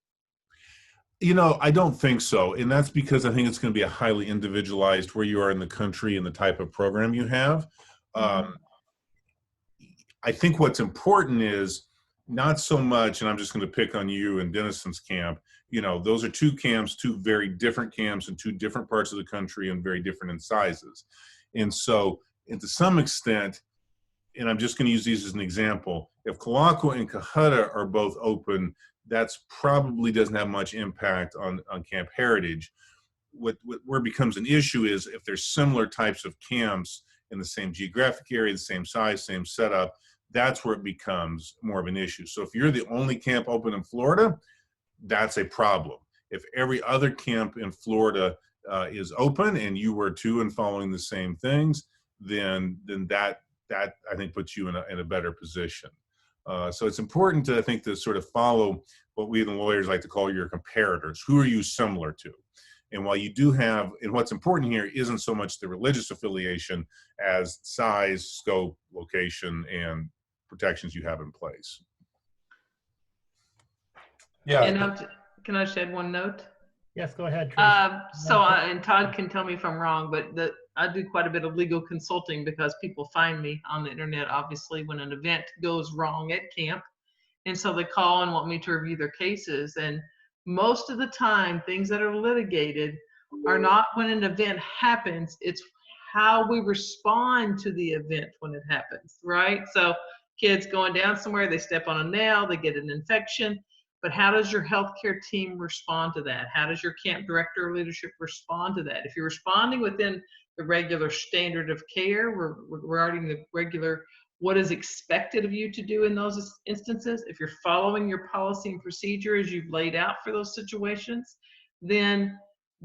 S8: I don't think so. And that's because I think it's going to be a highly individualized where you are in the country and the type of program you have. I think what's important is not so much, and I'm just going to pick on you and Denison's camp, those are two camps, two very different camps in two different parts of the country and very different in sizes. And so, and to some extent, and I'm just going to use these as an example, if Kalakua and Cohutta are both open, that's probably doesn't have much impact on Camp Heritage. Where it becomes an issue is if there's similar types of camps in the same geographic area, the same size, same setup, that's where it becomes more of an issue. So if you're the only camp open in Florida, that's a problem. If every other camp in Florida is open and you were too and following the same things, then that I think puts you in a better position. So it's important to, I think, to sort of follow what we the lawyers like to call your comparators. Who are you similar to? And while you do have, and what's important here isn't so much the religious affiliation as size, scope, location, and protections you have in place.
S4: Yeah. And can I just add one note?
S1: Yes, go ahead, Tracy.
S4: And Todd can tell me if I'm wrong, but I do quite a bit of legal consulting because people find me on the internet, obviously, when an event goes wrong at camp. And so they call and want me to review their cases. And most of the time, things that are litigated are not when an event happens, it's how we respond to the event when it happens, right? So kids going down somewhere, they step on a nail, they get an infection. But how does your healthcare team respond to that? How does your camp director or leadership respond to that? If you're responding within the regular standard of care, regarding the regular what is expected of you to do in those instances, if you're following your policy and procedure as you've laid out for those situations, then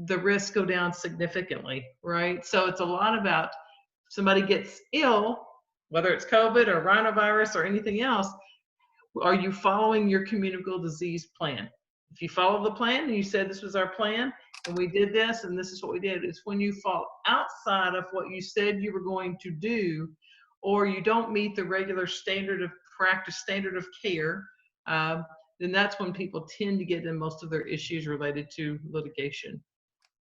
S4: the risks go down significantly, right? So it's a lot about somebody gets ill, whether it's COVID or rhinovirus or anything else, are you following your communicable disease plan? If you follow the plan and you said this was our plan and we did this and this is what we did, it's when you fall outside of what you said you were going to do, or you don't meet the regular standard of practice, standard of care, then that's when people tend to get in most of their issues related to litigation.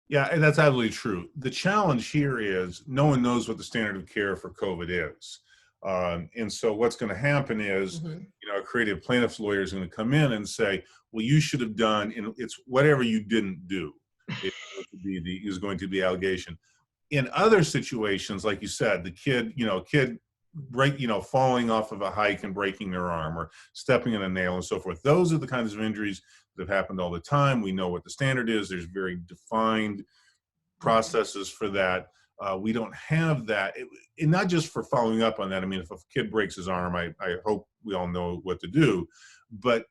S8: Yeah, and that's absolutely true. The challenge here is no one knows what the standard of care for COVID is. And so what's going to happen is, a creative plaintiff's lawyer is going to come in and say, well, you should have done, and it's whatever you didn't do is going to be the allegation. In other situations, like you said, the kid falling off of a hike and breaking their arm or stepping in a nail and so forth. Those are the kinds of injuries that have happened all the time. We know what the standard is. There's very defined processes for that. We don't have that, and not just for following up on that. I mean, if a kid breaks his arm, I hope we all know what to do, but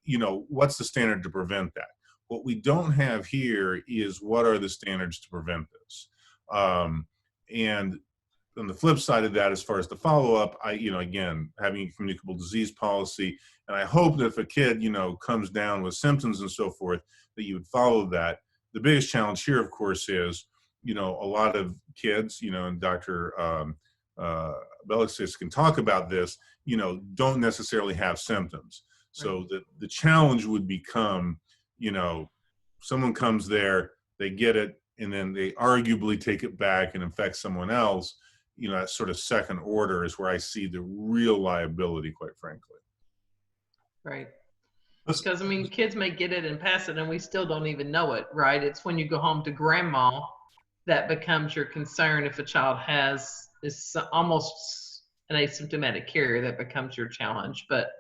S8: what's the standard to prevent that? What we don't have here is what are the standards to prevent this. And on the flip side of that, as far as the follow-up, again, having a communicable disease policy, and I hope that if a kid, comes down with symptoms and so forth, that you would follow that. The biggest challenge here, of course, is, a lot of kids, and Dr. Belixis can talk about this, don't necessarily have symptoms. So the challenge would become, someone comes there, they get it, and then they arguably take it back and infect someone else. That sort of second order is where I see the real liability, quite frankly.
S4: Right. Because, kids may get it and pass it, and we still don't even know it, right? It's when you go home to grandma that becomes your concern. If a child is almost an asymptomatic carrier, that becomes your challenge. But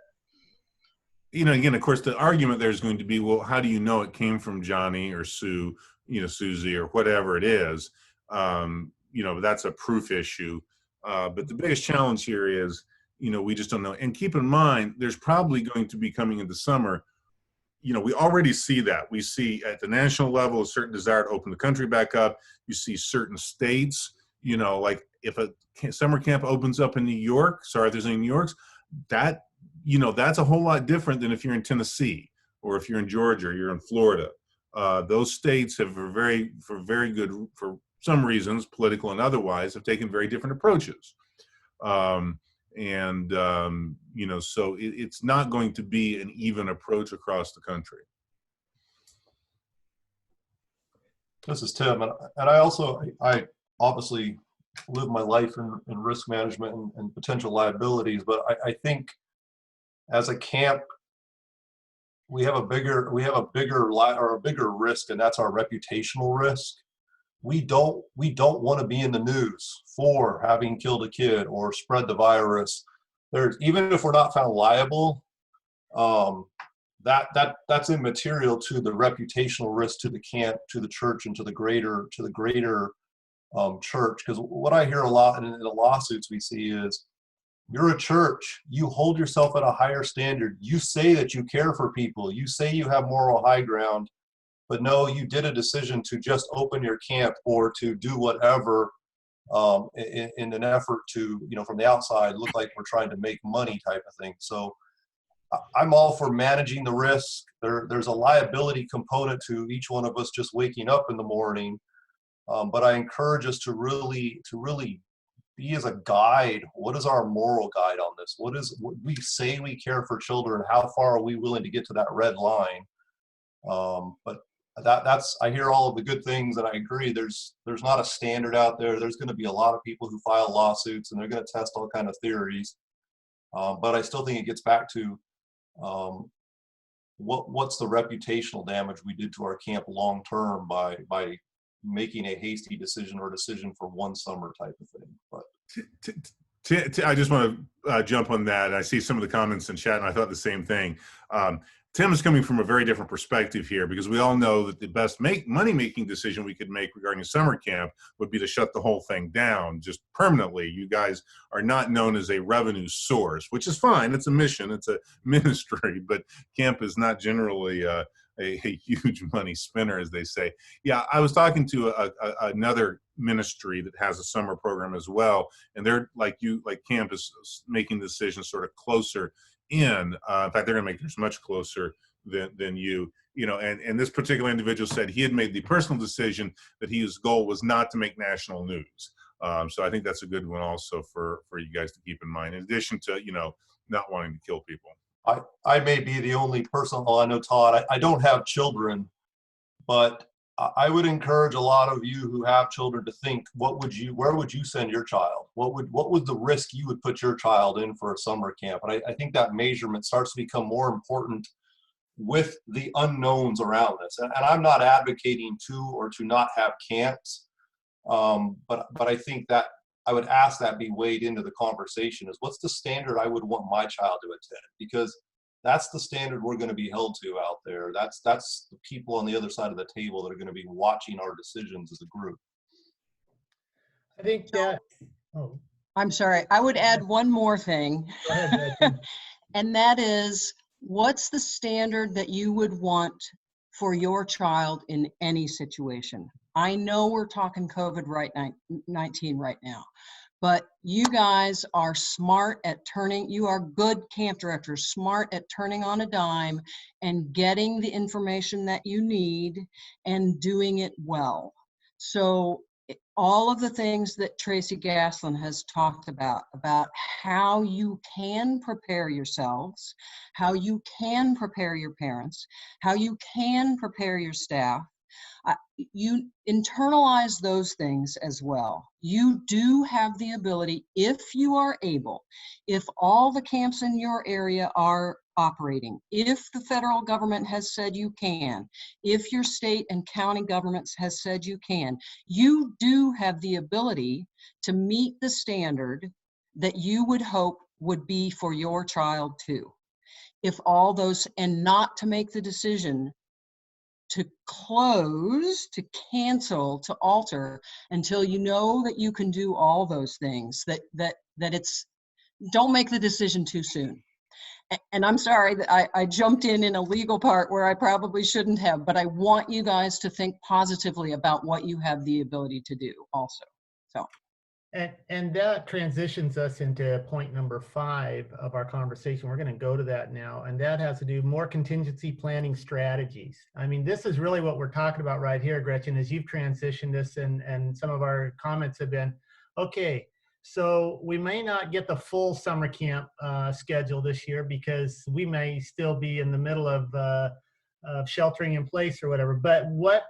S8: again, of course, the argument there is going to be, well, how do you know it came from Johnny or Sue, Susie or whatever it is? That's a proof issue. But the biggest challenge here is, we just don't know. And keep in mind, there's probably going to be coming into summer, we already see that. We see at the national level a certain desire to open the country back up. You see certain states, like if a summer camp opens up in New York, sorry if there's any New Yorks, that, that's a whole lot different than if you're in Tennessee or if you're in Georgia or you're in Florida. Those states have for some reasons, political and otherwise, have taken very different approaches. So it's not going to be an even approach across the country.
S9: This is Tim, and I obviously live my life in risk management and potential liabilities, but I think as a camp, we have a bigger risk, and that's our reputational risk. We don't want to be in the news for having killed a kid or spread the virus. Even if we're not found liable, that's immaterial to the reputational risk to the camp, to the church, and to the greater church. Because what I hear a lot in the lawsuits we see is, you're a church, you hold yourself at a higher standard, you say that you care for people, you say you have moral high ground, but no, you did a decision to just open your camp or to do whatever in an effort to, from the outside, look like we're trying to make money type of thing. So I'm all for managing the risk. There's a liability component to each one of us just waking up in the morning. But I encourage us to really be as a guide. What is our moral guide on this? What we say we care for children? How far are we willing to get to that red line? But that's I hear all of the good things, and I agree. There's not a standard out there. There's going to be a lot of people who file lawsuits, and they're going to test all kind of theories. But I still think it gets back to what's the reputational damage we did to our camp long term by making a hasty decision or decision for one summer type of thing. But
S8: I just want to jump on that. I see some of the comments in chat, and I thought the same thing. Tim is coming from a very different perspective here, because we all know that the best money-making decision we could make regarding summer camp would be to shut the whole thing down just permanently. You guys are not known as a revenue source, which is fine. It's a mission. It's a ministry, but camp is not generally a huge money spinner, as they say. Yeah, I was talking to another ministry that has a summer program as well, and they're like camp is making decisions sort of closer in. In fact, they're going to make theirs much closer than you. And this particular individual said he had made the personal decision that his goal was not to make national news. So I think that's a good one also for you guys to keep in mind, in addition to not wanting to kill people.
S9: I may be the only person, I know Todd, I don't have children, but I would encourage a lot of you who have children to think, where would you send your child? What would the risk you would put your child in for a summer camp? And I think that measurement starts to become more important with the unknowns around this. And I'm not advocating to or to not have camps, but I think that I would ask that be weighed into the conversation is, what's the standard I would want my child to attend? Because that's the standard we're going to be held to out there. That's the people on the other side of the table that are going to be watching our decisions as a group.
S1: I think that, oh.
S3: I'm sorry, I would add one more thing.
S1: Go ahead,
S3: and that is, what's the standard that you would want for your child in any situation. I know we're talking COVID-19 right now, but you guys are smart at you are good camp directors, smart at turning on a dime and getting the information that you need and doing it well. So all of the things that Tracy Gaslin has talked about how you can prepare yourselves, how you can prepare your parents, how you can prepare your staff, you internalize those things as well. You do have the ability, if you are able, if all the camps in your area are operating, if the federal government has said you can, if your state and county governments has said you can, you do have the ability to meet the standard that you would hope would be for your child too. If all those, and not to make the decision to close, to cancel, to alter until you know that you can do all those things, that it's, don't make the decision too soon. And I'm sorry that I jumped in a legal part where I probably shouldn't have, but I want you guys to think positively about what you have the ability to do also, so.
S1: And that transitions us into point number 5 of our conversation. We're going to go to that now, and that has to do more contingency planning strategies. I mean, this is really what we're talking about right here, Gretchen, as you've transitioned this, and some of our comments have been, okay, so we may not get the full summer camp schedule this year because we may still be in the middle of sheltering in place or whatever, but what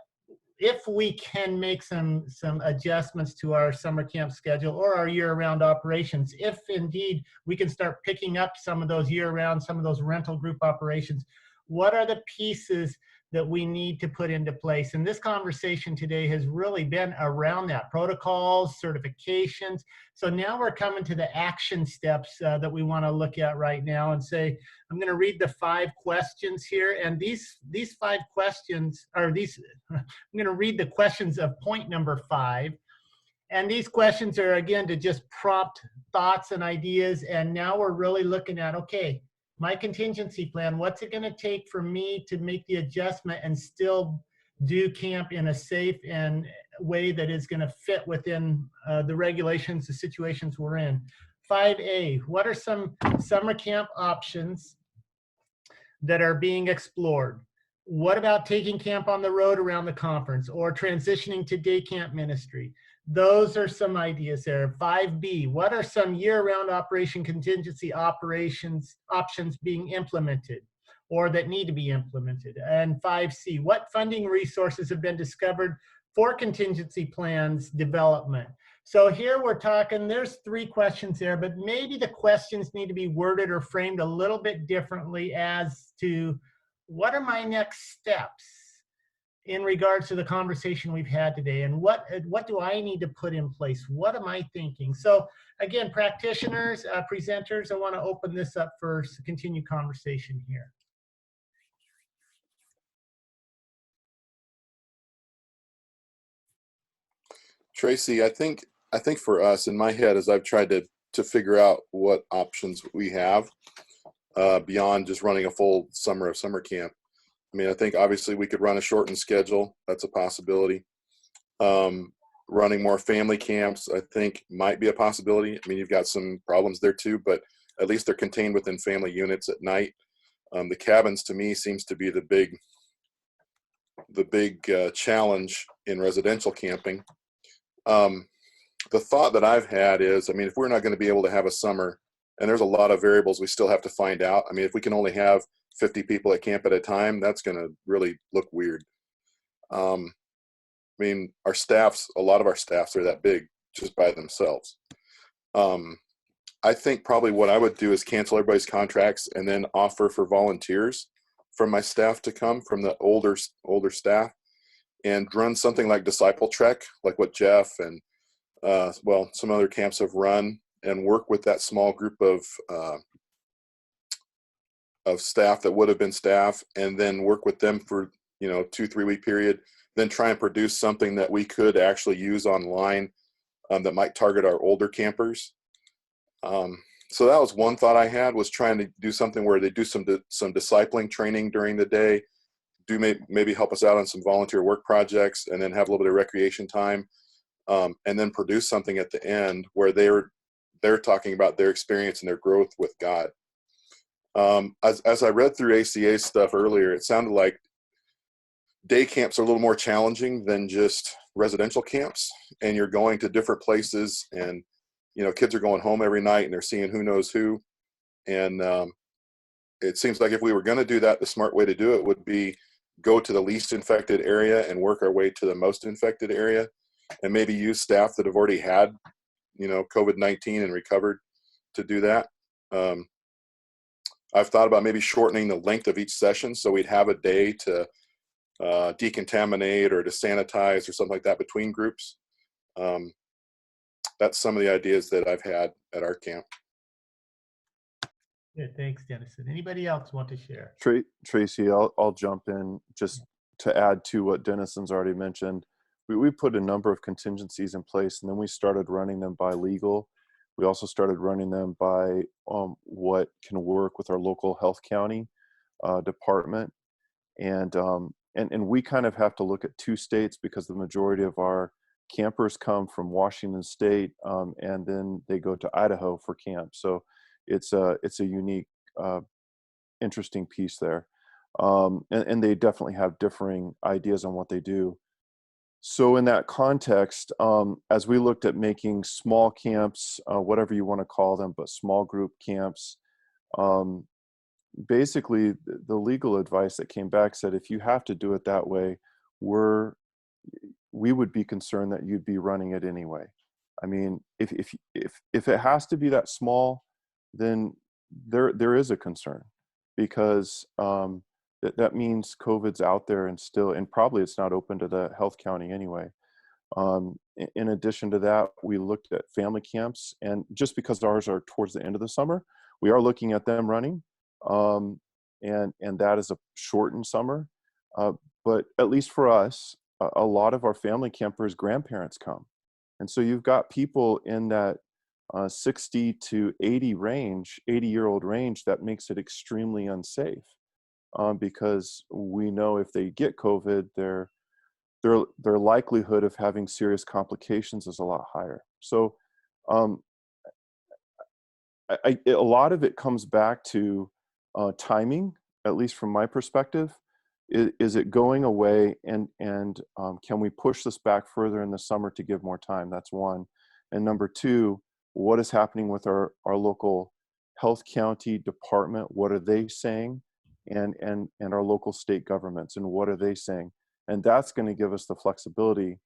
S1: if we can make some adjustments to our summer camp schedule or our year-round operations, if indeed we can start picking up some of those year-round, some of those rental group operations, what are the pieces that we need to put into place? And this conversation today has really been around that, protocols, certifications. So now we're coming to the action steps that we want to look at right now and say, I'm going to read the 5 questions here. And these 5 questions are these, I'm going to read the questions of point number 5. And these questions are, again, to just prompt thoughts and ideas. And now we're really looking at, okay, my contingency plan, what's it going to take for me to make the adjustment and still do camp in a safe and way that is going to fit within the regulations, the situations we're in. 5A, what are some summer camp options that are being explored? What about taking camp on the road around the conference or transitioning to day camp ministry? Those are some ideas there. 5B, what are some year-round operation contingency options being implemented or that need to be implemented? And 5C, what funding resources have been discovered for contingency plans development? So here we're talking, there's 3 questions there, but maybe the questions need to be worded or framed a little bit differently as to what are my next steps in regards to the conversation we've had today, and what do I need to put in place? What am I thinking? So again, practitioners, presenters, I want to open this up for continued conversation here.
S15: Tracy, I think for us, in my head, as I've tried to figure out what options we have beyond just running a full summer of summer camp. I mean, I think obviously we could run a shortened schedule. That's a possibility. Running more family camps, I think, might be a possibility. I mean, you've got some problems there too, but at least they're contained within family units at night. The cabins, to me, seems to be the big challenge in residential camping. The thought that I've had is, I mean, if we're not going to be able to have a summer, and there's a lot of variables we still have to find out. I mean, if we can only have 50 people at camp at a time, that's going to really look weird. I mean, a lot of our staffs are that big just by themselves. I think probably what I would do is cancel everybody's contracts and then offer for volunteers from my staff to come, from the older staff, and run something like Disciple Trek, like what Jeff and some other camps have run, and work with that small group of staff that would have been staff, and then work with them for 2-3 week period, then try and produce something that we could actually use online that might target our older campers. So that was one thought I had, was trying to do something where they do some discipling training during the day, do maybe help us out on some volunteer work projects, and then have a little bit of recreation time, and then produce something at the end where they're talking about their experience and their growth with God. As I read through ACA's stuff earlier, it sounded like day camps are a little more challenging than just residential camps, and you're going to different places, and kids are going home every night and they're seeing who knows who. And it seems like if we were going to do that, the smart way to do it would be go to the least infected area and work our way to the most infected area, and maybe use staff that have already had COVID-19 and recovered to do that. I've thought about maybe shortening the length of each session, so we'd have a day to decontaminate or to sanitize or something like that between groups. That's some of the ideas that I've had at our camp.
S1: Good, thanks, Dennison. Anybody else want to share?
S11: Tracy, I'll jump in just to add to what Dennison's already mentioned. We put a number of contingencies in place, and then we started running them by legal. We also started running them by what can work with our local health county department. And we kind of have to look at two states, because the majority of our campers come from Washington State, and then they go to Idaho for camp. So it's a unique, interesting piece there. And they definitely have differing ideas on what they do. So in that context, as we looked at making small camps, whatever you want to call them, but small group camps, basically the legal advice that came back said, if you have to do it that way, we would be concerned that you'd be running it anyway. I mean, if it has to be that small, then there is a concern, because that means COVID's out there and probably it's not open to the health county anyway. In addition to that, we looked at family camps, and just because ours are towards the end of the summer, we are looking at them running, and that is a shortened summer. But at least for us, a lot of our family campers' grandparents come. And so you've got people in that 60 to 80-year-old range that makes it extremely unsafe, because we know if they get COVID, their likelihood of having serious complications is a lot higher. So a lot of it comes back to timing, at least from my perspective. Is it going away, and can we push this back further in the summer to give more time? That's one. And number two, what is happening with our local health county department? What are they saying? And our local state governments, and what are they saying? And that's going to give us the flexibility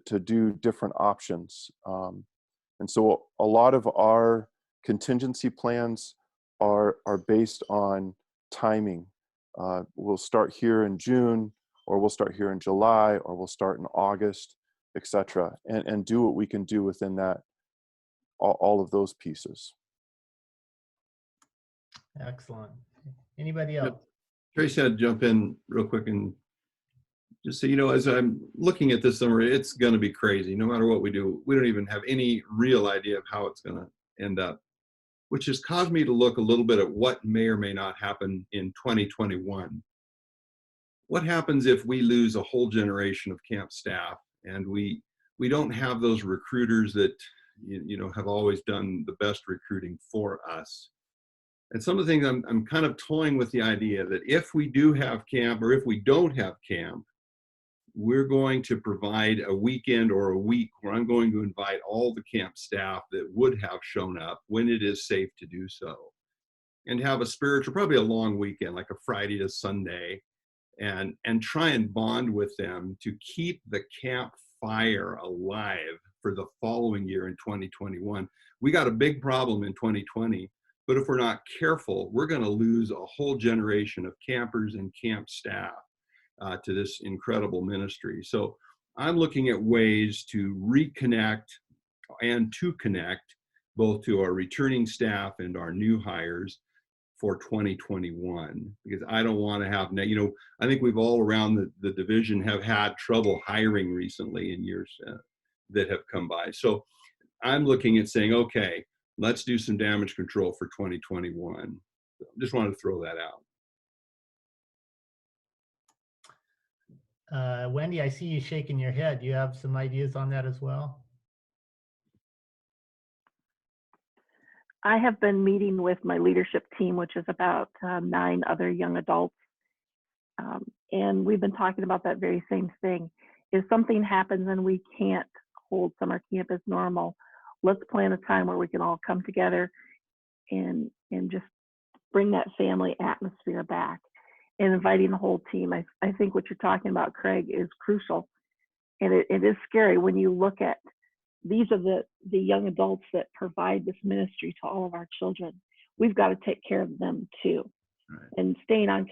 S11: to do different options. And so a lot of our contingency plans are based on timing. We'll start here in June, or we'll start here in July, or we'll start in August, etc., and do what we can do within that, all of those pieces.
S1: Excellent. Anybody else?
S18: Tracy, I'd jump in real quick and just say, as I'm looking at this summer, it's going to be crazy. No matter what we do, we don't even have any real idea of how it's going to end up, which has caused me to look a little bit at what may or may not happen in 2021. What happens if we lose a whole generation of camp staff, and we don't have those recruiters that have always done the best recruiting for us? And some of the things I'm kind of toying with the idea that if we do have camp, or if we don't have camp, we're going to provide a weekend or a week where I'm going to invite all the camp staff that would have shown up when it is safe to do so, and have a spiritual, probably a long weekend, like a Friday to Sunday, and try and bond with them to keep the camp fire alive for the following year in 2021. We got a big problem in 2020. But if we're not careful, we're going to lose a whole generation of campers and camp staff to this incredible ministry. So I'm looking at ways to reconnect and to connect both to our returning staff and our new hires for 2021, because I don't want to have, I think we've all around the division have had trouble hiring recently in years that have come by. So I'm looking at saying, okay, let's do some damage control for 2021. Just wanted to throw that out.
S1: Wendy, I see you shaking your head. Do you have some ideas on that as well?
S14: I have been meeting with my leadership team, which is about 9 other young adults. And we've been talking about that very same thing. If something happens and we can't hold summer camp as normal, let's plan a time where we can all come together and just bring that family atmosphere back. And inviting the whole team. I think what you're talking about, Craig, is crucial. And it is scary when you look at, these are the young adults that provide this ministry to all of our children. We've got to take care of them too. Right. And staying on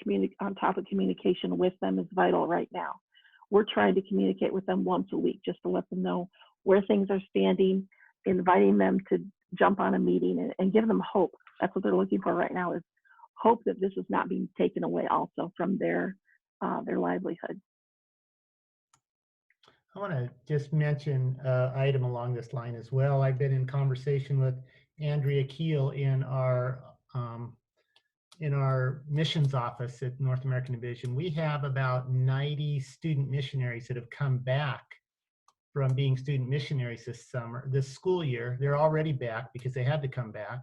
S14: top of communication with them is vital right now. We're trying to communicate with them once a week just to let them know where things are standing, inviting them to jump on a meeting and give them hope. That's what they're looking for right now, is hope that this is not being taken away also from their livelihood.
S1: I want to just mention an item along this line as well. I've been in conversation with Andrea Keel in our missions office at North American Division. We have about 90 student missionaries that have come back from being student missionaries this school year. They're already back because they had to come back.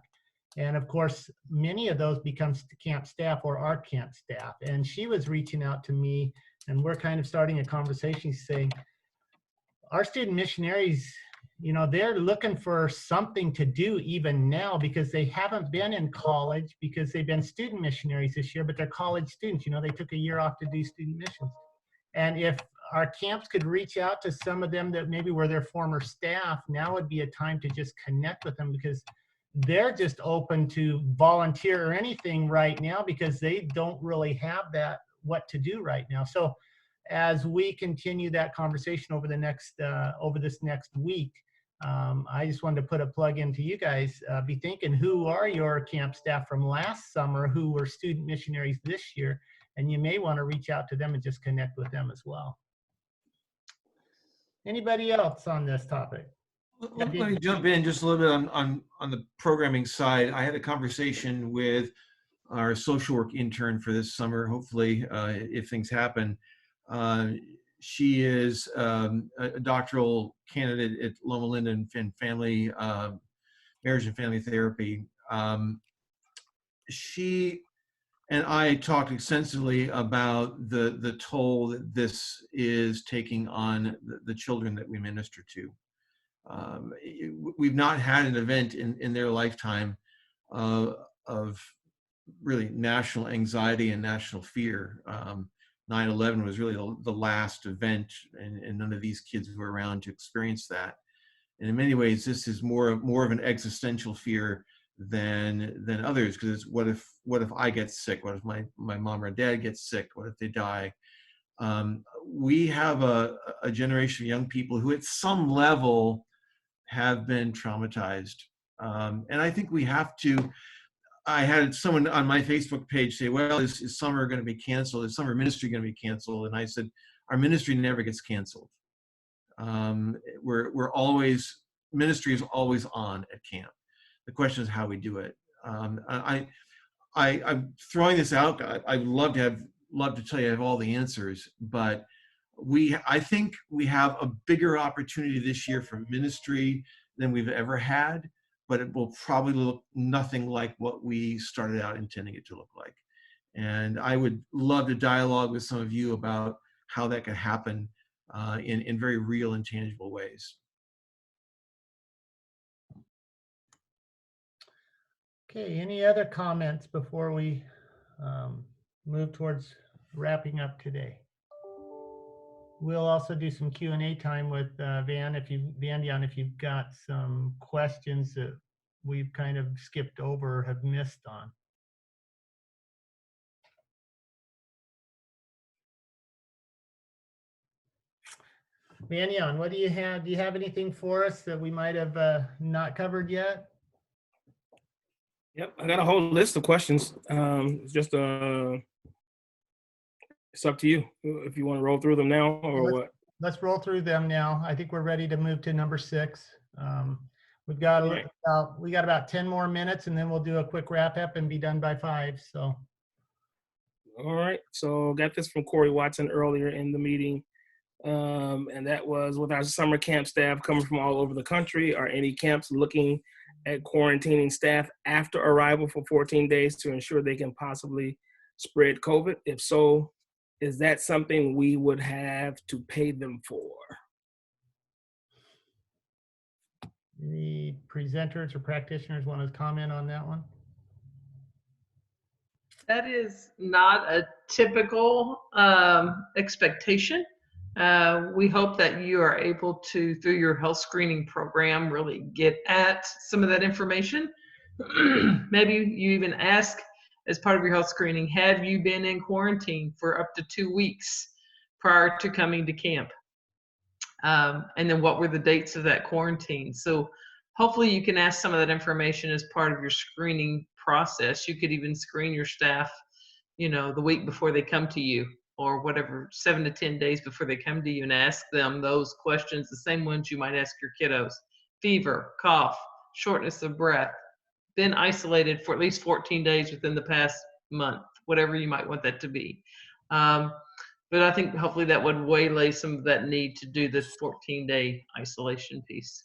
S1: And of course, many of those become camp staff or are camp staff. And she was reaching out to me, and we're kind of starting a conversation saying, our student missionaries, they're looking for something to do even now because they haven't been in college because they've been student missionaries this year, but they're college students. They took a year off to do student missions. And if our camps could reach out to some of them that maybe were their former staff, now would be a time to just connect with them, because they're just open to volunteer or anything right now because they don't really have what to do right now. So as we continue that conversation over this next week, I just wanted to put a plug into you guys. Be thinking, who are your camp staff from last summer who were student missionaries this year? And you may want to reach out to them and just connect with them as well. Anybody else on this topic?
S12: Let me jump in just a little bit on the programming side. I had a conversation with our social work intern for this summer, hopefully, if things happen. She is a doctoral candidate at Loma Linda in family, marriage and family therapy. She and I talked extensively about the toll that this is taking on the children that we minister to. We've not had an event in their lifetime of really national anxiety and national fear. 9/11 was really the last event, and none of these kids were around to experience that. And in many ways, this is more of an existential fear than others, because it's what if I get sick? What if my mom or dad gets sick? What if they die? We have a generation of young people who at some level have been traumatized. And I think we have to, I had someone on my Facebook page say, well, is summer going to be canceled? Is summer ministry going to be canceled? And I said, our ministry never gets canceled. We're always, ministry is always on at camp. The question is how we do it. I'm throwing this out. I'd love to tell you I have all the answers, but I think we have a bigger opportunity this year for ministry than we've ever had, but it will probably look nothing like what we started out intending it to look like. And I would love to dialogue with some of you about how that could happen in very real and tangible ways.
S1: Okay, any other comments before we move towards wrapping up today? We'll also do some Q&A time with Van Dion, if you've got some questions that we've kind of skipped over or have missed on. Van Dion, what do you have? Do you have anything for us that we might have not covered yet?
S19: Yep, I got a whole list of questions. Just it's up to you if you want to roll through them now or what.
S1: Let's roll through them now. I think we're ready to move to number 6. We've got about 10 more minutes, and then we'll do a quick wrap up and be done by 5. So.
S19: All right, so got this from Corey Watson earlier in the meeting. And that was, with our summer camp staff coming from all over the country, are any camps looking at quarantining staff after arrival for 14 days to ensure they can possibly spread COVID? If so, is that something we would have to pay them for?
S1: Any presenters or practitioners want to comment on that one?
S4: That is not a typical expectation. We hope that you are able to, through your health screening program, really get at some of that information. Maybe you even ask, as part of your health screening, have you been in quarantine for up to 2 weeks prior to coming to camp? And then what were the dates of that quarantine? So hopefully you can ask some of that information as part of your screening process. You could even screen your staff, the week before they come to you, or whatever, 7 to 10 days before they come to you, and ask them those questions, the same ones you might ask your kiddos. Fever, cough, shortness of breath, been isolated for at least 14 days within the past month, whatever you might want that to be. But I think hopefully that would waylay some of that need to do this 14-day isolation piece.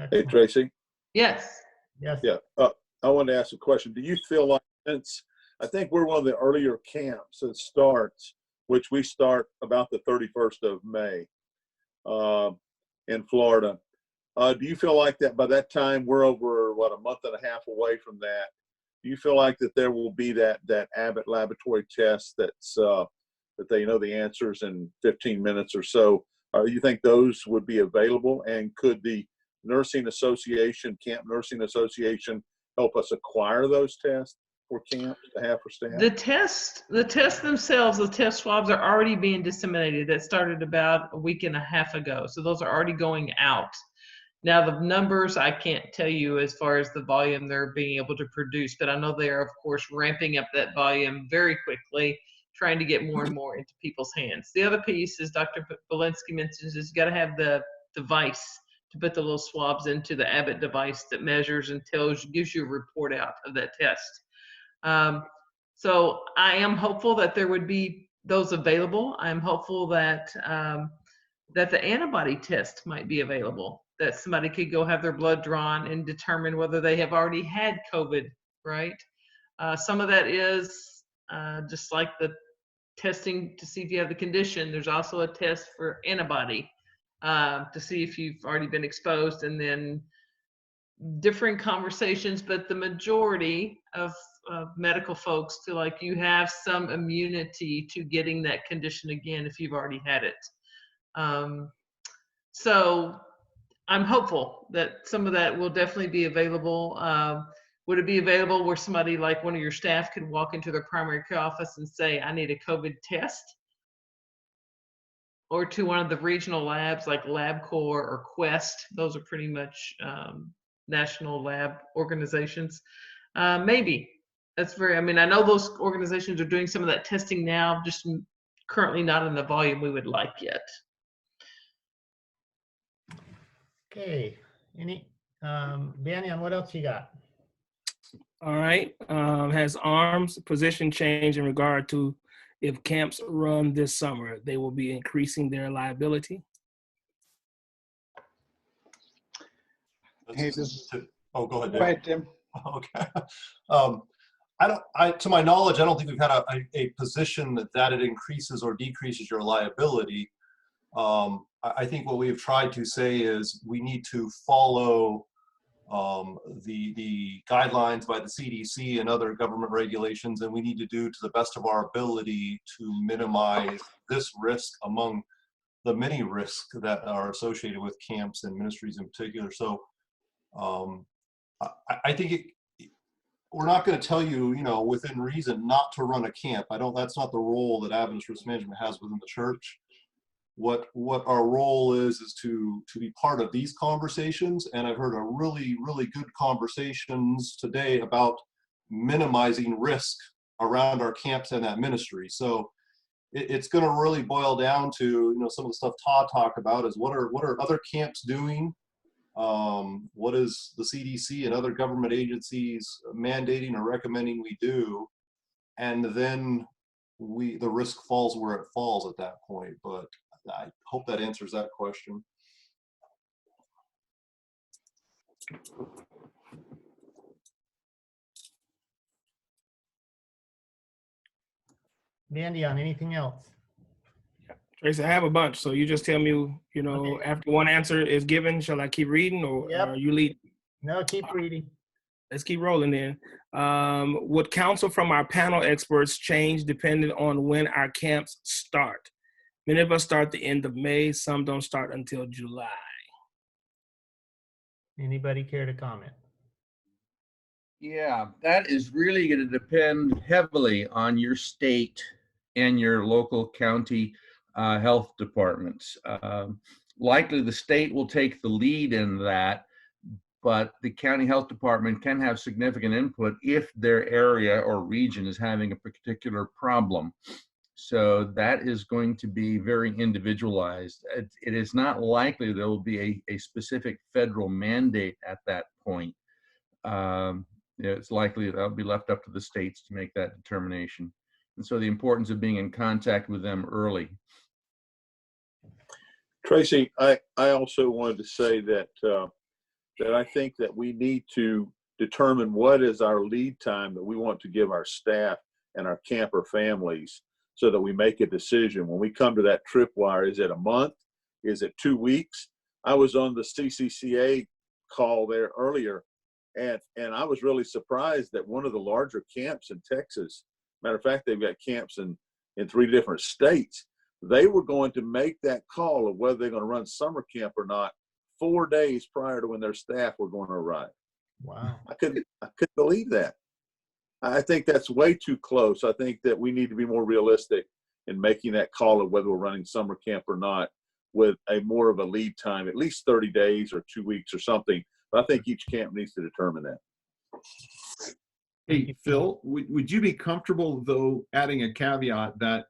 S13: Hey, Tracy.
S4: Yes.
S1: Yes.
S13: Yeah. I wanted to ask a question. Do you feel like, since I think we're one of the earlier camps that starts, which we start about the 31st of May in Florida, do you feel like that by that time we're over, a month and a half away from that? Do you feel like that there will be that Abbott laboratory test that's that they know the answers in 15 minutes or so? You think those would be available? And could the Nursing Association, Camp Nursing Association, help us acquire those tests for camps to have for staff?
S4: The tests themselves, the test swabs are already being disseminated. That started about a week and a half ago. So those are already going out. Now the numbers, I can't tell you as far as the volume they're being able to produce, but I know they are, of course, ramping up that volume very quickly, trying to get more and more into people's hands. The other piece, as Dr. Belinsky mentions, is you got to have the device to put the little swabs into the Abbott device that measures and gives you a report out of that test. So I am hopeful that there would be those available. I'm hopeful that that the antibody test might be available, that somebody could go have their blood drawn and determine whether they have already had COVID, right? Some of that is just like the testing to see if you have the condition. There's also a test for antibody to see if you've already been exposed, and then different conversations, but the majority of medical folks feel like you have some immunity to getting that condition again if you've already had it. So I'm hopeful that some of that will definitely be available. Would it be available where somebody like one of your staff could walk into their primary care office and say, I need a COVID test? Or to one of the regional labs like LabCorp or Quest. Those are pretty much national lab organizations. Maybe. That's I know those organizations are doing some of that testing now, just currently not in the volume we would like yet.
S1: Okay. Banyan, what else you got?
S19: All right. Has ARM's position changed in regard to if camps run this summer, they will be increasing their liability?
S9: Hey, oh, go ahead, Dave.
S10: Go ahead, Tim.
S9: Okay. To my knowledge, I don't think we've had a position that it increases or decreases your liability. I think what we've tried to say is we need to follow the guidelines by the CDC and other government regulations, and we need to do to the best of our ability to minimize this risk among the many risks that are associated with camps and ministries in particular. So I think we're not going to tell you, within reason not to run a camp. That's not the role that Adventist Risk Management has within the church. What our role is to be part of these conversations, and I've heard a really good conversations today about minimizing risk around our camps and that ministry. So it's going to really boil down to some of the stuff Todd talked about is what are other camps doing, what is the CDC and other government agencies mandating or recommending we do, and then the risk falls where it falls at that point. But I hope that answers that question.
S1: Mandy, on anything else?
S19: Tracy, I have a bunch, so you just tell me,
S1: Okay.
S19: after one answer is given, shall I keep reading or
S1: Yep.
S19: you lead?
S1: No, keep reading.
S19: Let's keep rolling then. Would counsel from our panel experts change depending on when our camps start? Many of us start the end of May, some don't start until July.
S1: Anybody care to comment?
S5: Yeah, that is really going to depend heavily on your state and your local county health departments. Likely the state will take the lead in that, but the county health department can have significant input if their area or region is having a particular problem. So that is going to be very individualized. It is not likely there will be a specific federal mandate at that point. It's likely that'll be left up to the states to make that determination. And so the importance of being in contact with them early.
S13: Tracy, I also wanted to say that that I think that we need to determine what is our lead time that we want to give our staff and our camper families so that we make a decision. When we come to that tripwire, is it a month? Is it 2 weeks? I was on the CCCA call there earlier, and I was really surprised that one of the larger camps in Texas, matter of fact, they've got camps in 3 different states, they were going to make that call of whether they're going to run summer camp or not 4 days prior to when their staff were going to arrive.
S1: Wow.
S13: I couldn't believe that. I think that's way too close. I think that we need to be more realistic in making that call of whether we're running summer camp or not with a more of a lead time, at least 30 days or 2 weeks or something. But I think each camp needs to determine that.
S18: Hey, Phil, would you be comfortable, though, adding a caveat that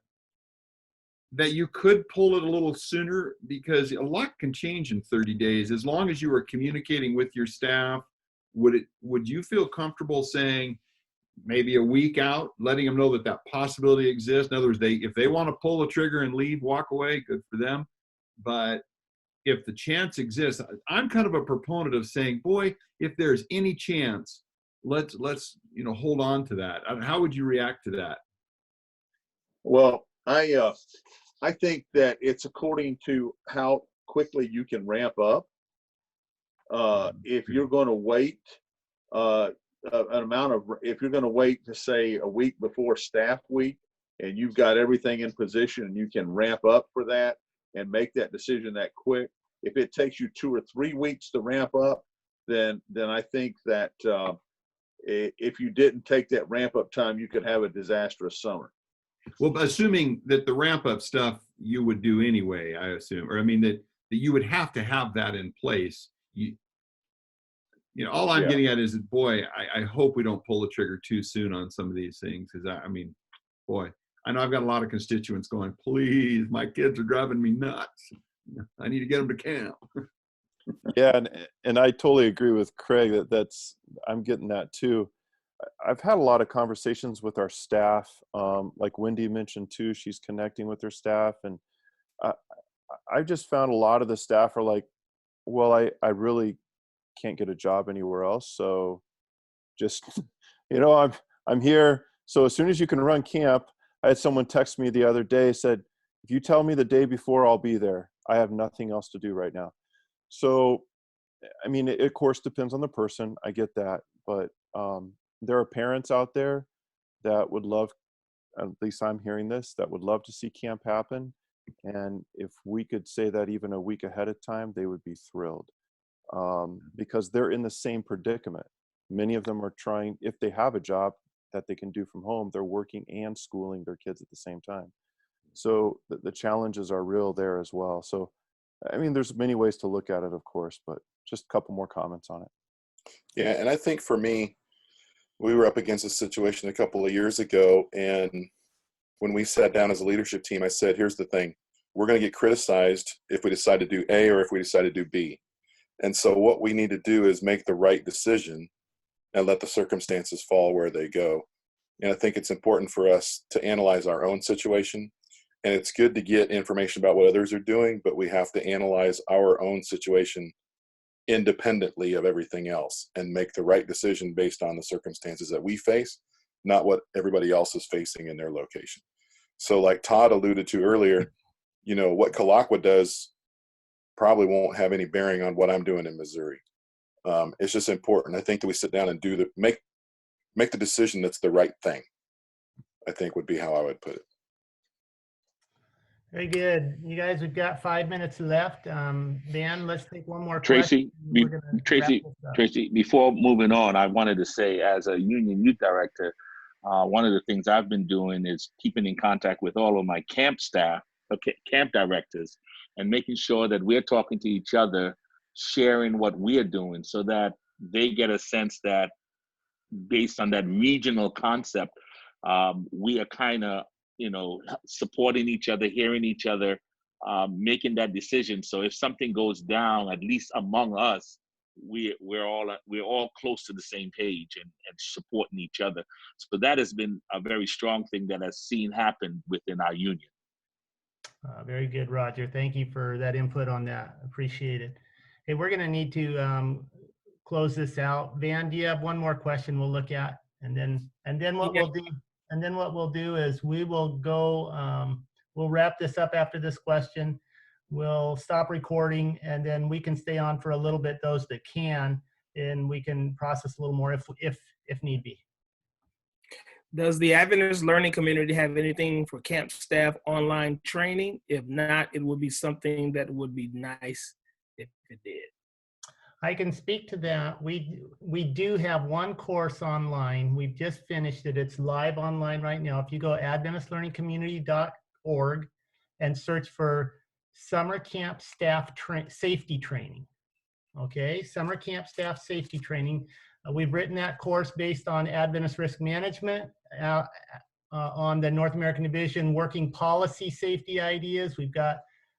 S18: you could pull it a little sooner, because a lot can change in 30 days. As long as you are communicating with your staff, would you feel comfortable saying maybe a week out, letting them know that that possibility exists? In other words, if they want to pull the trigger and leave, walk away, good for them. But if the chance exists, I'm kind of a proponent of saying, boy, if there's any chance, let's hold on to that. How would you react to that?
S13: Well, I think that it's according to how quickly you can ramp up. If you're going to wait if you're going to wait to say a week before staff week, and you've got everything in position and you can ramp up for that and make that decision that quick. If it takes you 2 or 3 weeks to ramp up, then I think that if you didn't take that ramp up time, you could have a disastrous summer.
S18: Well, assuming that the ramp up stuff you would do anyway, I assume, or I mean that you would have to have that in place. All I'm getting at is, boy, I hope we don't pull the trigger too soon on some of these things. Because boy, I know I've got a lot of constituents going, please, my kids are driving me nuts. I need to get them to camp.
S11: Yeah, and I totally agree with Craig I'm getting that too. I've had a lot of conversations with our staff, like Wendy mentioned too. She's connecting with her staff, and I've just found a lot of the staff are like, well, I really can't get a job anywhere else, so just I'm here. So as soon as you can run camp, I had someone text me the other day, said, if you tell me the day before, I'll be there. I have nothing else to do right now. So I mean, it of course depends on the person. I get that, but there are parents out there that would love, at least I'm hearing this, that would love to see camp happen. And if we could say that even a week ahead of time, they would be thrilled, because they're in the same predicament. Many of them are trying, if they have a job that they can do from home, they're working and schooling their kids at the same time. So the challenges are real there as well. So, I mean, there's many ways to look at it, of course, but just a couple more comments on it.
S15: Yeah, and I think for me, we were up against a situation a couple of years ago, and when we sat down as a leadership team, I said, here's the thing. We're going to get criticized if we decide to do A or if we decide to do B. And so what we need to do is make the right decision and let the circumstances fall where they go. And I think it's important for us to analyze our own situation. And it's good to get information about what others are doing, but we have to analyze our own situation independently of everything else and make the right decision based on the circumstances that we face, not what everybody else is facing in their location. So like Todd alluded to earlier, you know, what Kalakwa does probably won't have any bearing on what I'm doing in Missouri. It's just important, I think, that we sit down and do make the decision that's the right thing, I think would be how I would put it.
S1: Very good. You guys, we've got 5 minutes left. Dan, let's take one more
S17: Tracy,
S1: question.
S17: Tracy, before moving on, I wanted to say, as a union youth director, one of the things I've been doing is keeping in contact with all of my camp staff, camp directors, and making sure that we're talking to each other, sharing what we're doing, so that they get a sense that based on that regional concept, we are kind of, you know, supporting each other, hearing each other, making that decision. So if something goes down, at least among us, we're all close to the same page and supporting each other. So that has been a very strong thing that I've seen happen within our union.
S1: Very good, Roger. Thank you for that input on that. Appreciate it. Hey, we're going to need to close this out. Van, do you have one more question we'll look at, and then what we'll do? And then what we'll do is we will go, we'll wrap this up after this question. We'll stop recording, and then we can stay on for a little bit, those that can, and we can process a little more if need be.
S19: Does the Adventist Learning Community have anything for camp staff online training? If not, it would be something that would be nice if it did.
S1: I can speak to that. We do have one course online. We've just finished it. It's live online right now. If you go adventistlearningcommunity.org and search for Summer Camp Staff Safety Training. Okay, Summer Camp Staff Safety Training. We've written that course based on Adventist risk management, on the North American Division working policy safety ideas.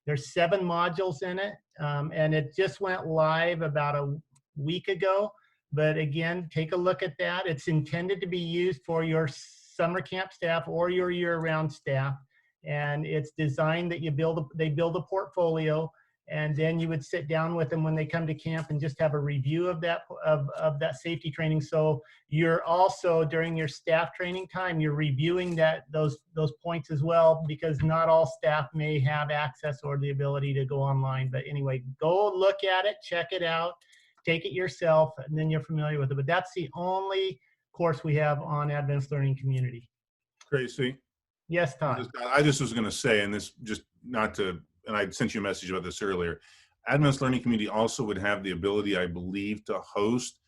S1: There's 7 modules in it, and it just went live about a week ago. But again, take a look at that. It's intended to be used for your summer camp staff or your year-round staff, and it's designed that they build a portfolio, and then you would sit down with them when they come to camp and just have a review of that that safety training. So you're also, during your staff training time, you're reviewing those points as well, because not all staff may have access or the ability to go online. But anyway, go look at it, check it out, take it yourself, and then you're familiar with it. But that's the only course we have on Advanced Learning Community.
S8: Tracy?
S1: Yes, Todd.
S8: I just was going to say, and this just not to, and I sent you a message about this earlier, Advanced Learning Community also would have the ability, I believe, to host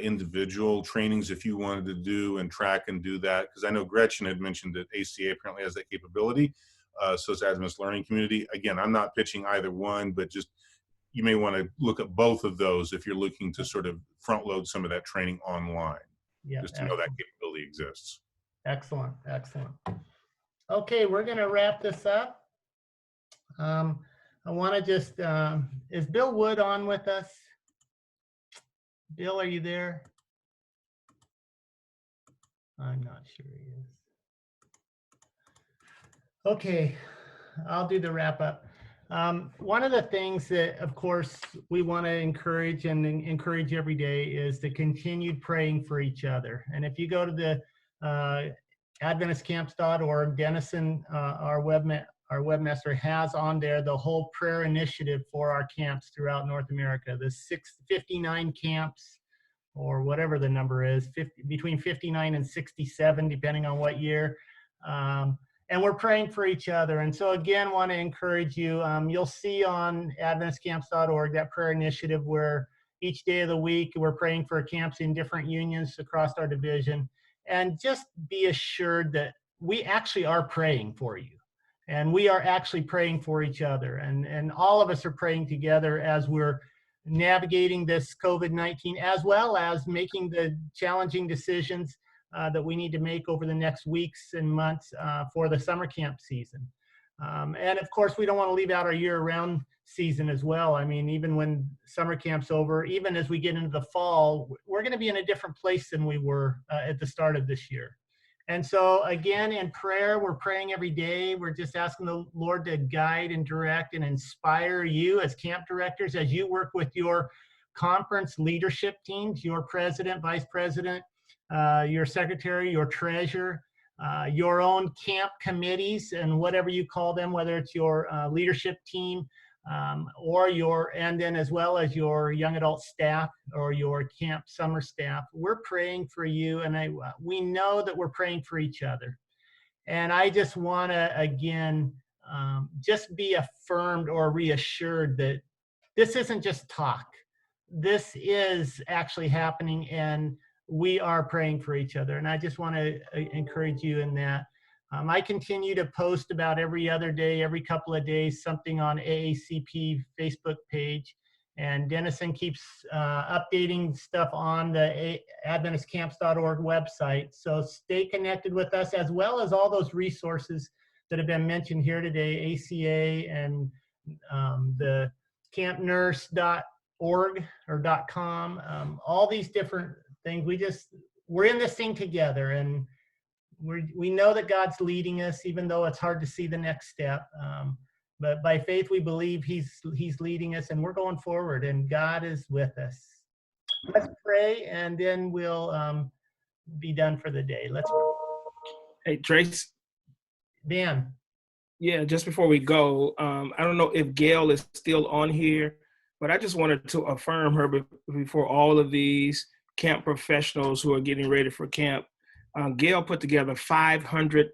S8: individual trainings if you wanted to do and track and do that. Because I know Gretchen had mentioned that ACA apparently has that capability. So it's Advanced Learning Community. Again, I'm not pitching either one, but just you may want to look at both of those if you're looking to sort of front load some of that training online.
S1: Yeah,
S8: just to know that capability exists.
S1: Excellent, excellent. Okay, we're going to wrap this up. I want to just, is Bill Wood on with us? Bill, are you there? I'm not sure he is. Okay, I'll do the wrap up. One of the things that, of course, we want to encourage and encourage every day is the continued praying for each other. And if you go to the AdventistCamps.org, Dennison, our webmaster, has on there the whole prayer initiative for our camps throughout North America. The 59 camps, or whatever the number is, between 59 and 67, depending on what year. And we're praying for each other. And so again, want to encourage you, you'll see on AdventistCamps.org that prayer initiative where each day of the week we're praying for camps in different unions across our division. And just be assured that we actually are praying for you. And we are actually praying for each other. And all of us are praying together as we're navigating this COVID-19, as well as making the challenging decisions that we need to make over the next weeks and months for the summer camp season. And of course, we don't want to leave out our year-round season as well. I mean, even when summer camp's over, even as we get into the fall, we're going to be in a different place than we were at the start of this year. And so again, in prayer, we're praying every day. We're just asking the Lord to guide and direct and inspire you as camp directors, as you work with your conference leadership teams, your president, vice president, your secretary, your treasurer, your own camp committees and whatever you call them, whether it's your leadership team, and then as well as your young adult staff or your camp summer staff. We're praying for you, and we know that we're praying for each other. And I just want to, again, just be affirmed or reassured that this isn't just talk. This is actually happening, and we are praying for each other. And I just want to encourage you in that. I continue to post about every other day, every couple of days, something on AACP Facebook page. And Dennison keeps updating stuff on the AdventistCamps.org website. So stay connected with us, as well as all those resources that have been mentioned here today, ACA and the campnurse.org or .com, all these different things. We're in this thing together, and we know that God's leading us, even though it's hard to see the next step. But by faith, we believe He's leading us, and we're going forward, and God is with us. Let's pray, and then we'll be done for the day. Let's pray.
S19: Hey, Trace.
S1: Dan.
S19: Yeah, just before we go, I don't know if Gail is still on here, but I just wanted to affirm her before all of these camp professionals who are getting ready for camp. Gail put together 500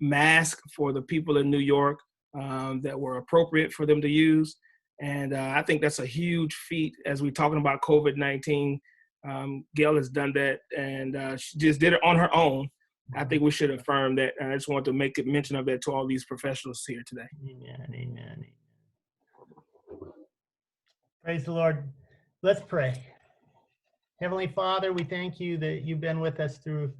S19: masks for the people in New York that were appropriate for them to use. And I think that's a huge feat as we're talking about COVID-19. Gail has done that, and she just did it on her own. I think we should affirm that. And I just want to make a mention of that to all these professionals here today.
S1: Amen, amen. Praise the Lord. Let's pray. Heavenly Father, we thank you that you've been with us through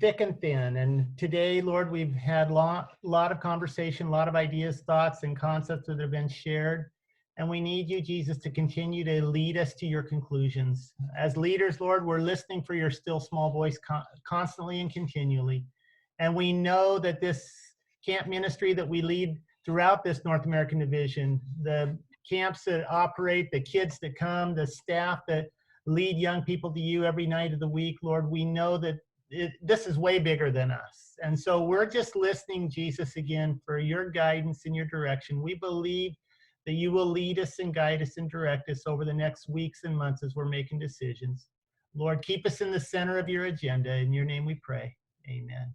S1: thick and thin. And today, Lord, we've had a lot of conversation, a lot of ideas, thoughts, and concepts that have been shared. And we need you, Jesus, to continue to lead us to your conclusions. As leaders, Lord, we're listening for your still small voice constantly and continually. And we know that this camp ministry that we lead throughout this North American division, the camps that operate, the kids that come, the staff that lead young people to you every night of the week, Lord, we know that this is way bigger than us. And so we're just listening, Jesus, again, for your guidance and your direction. We believe that you will lead us and guide us and direct us over the next weeks and months as we're making decisions. Lord, keep us in the center of your agenda. In your name we pray. Amen.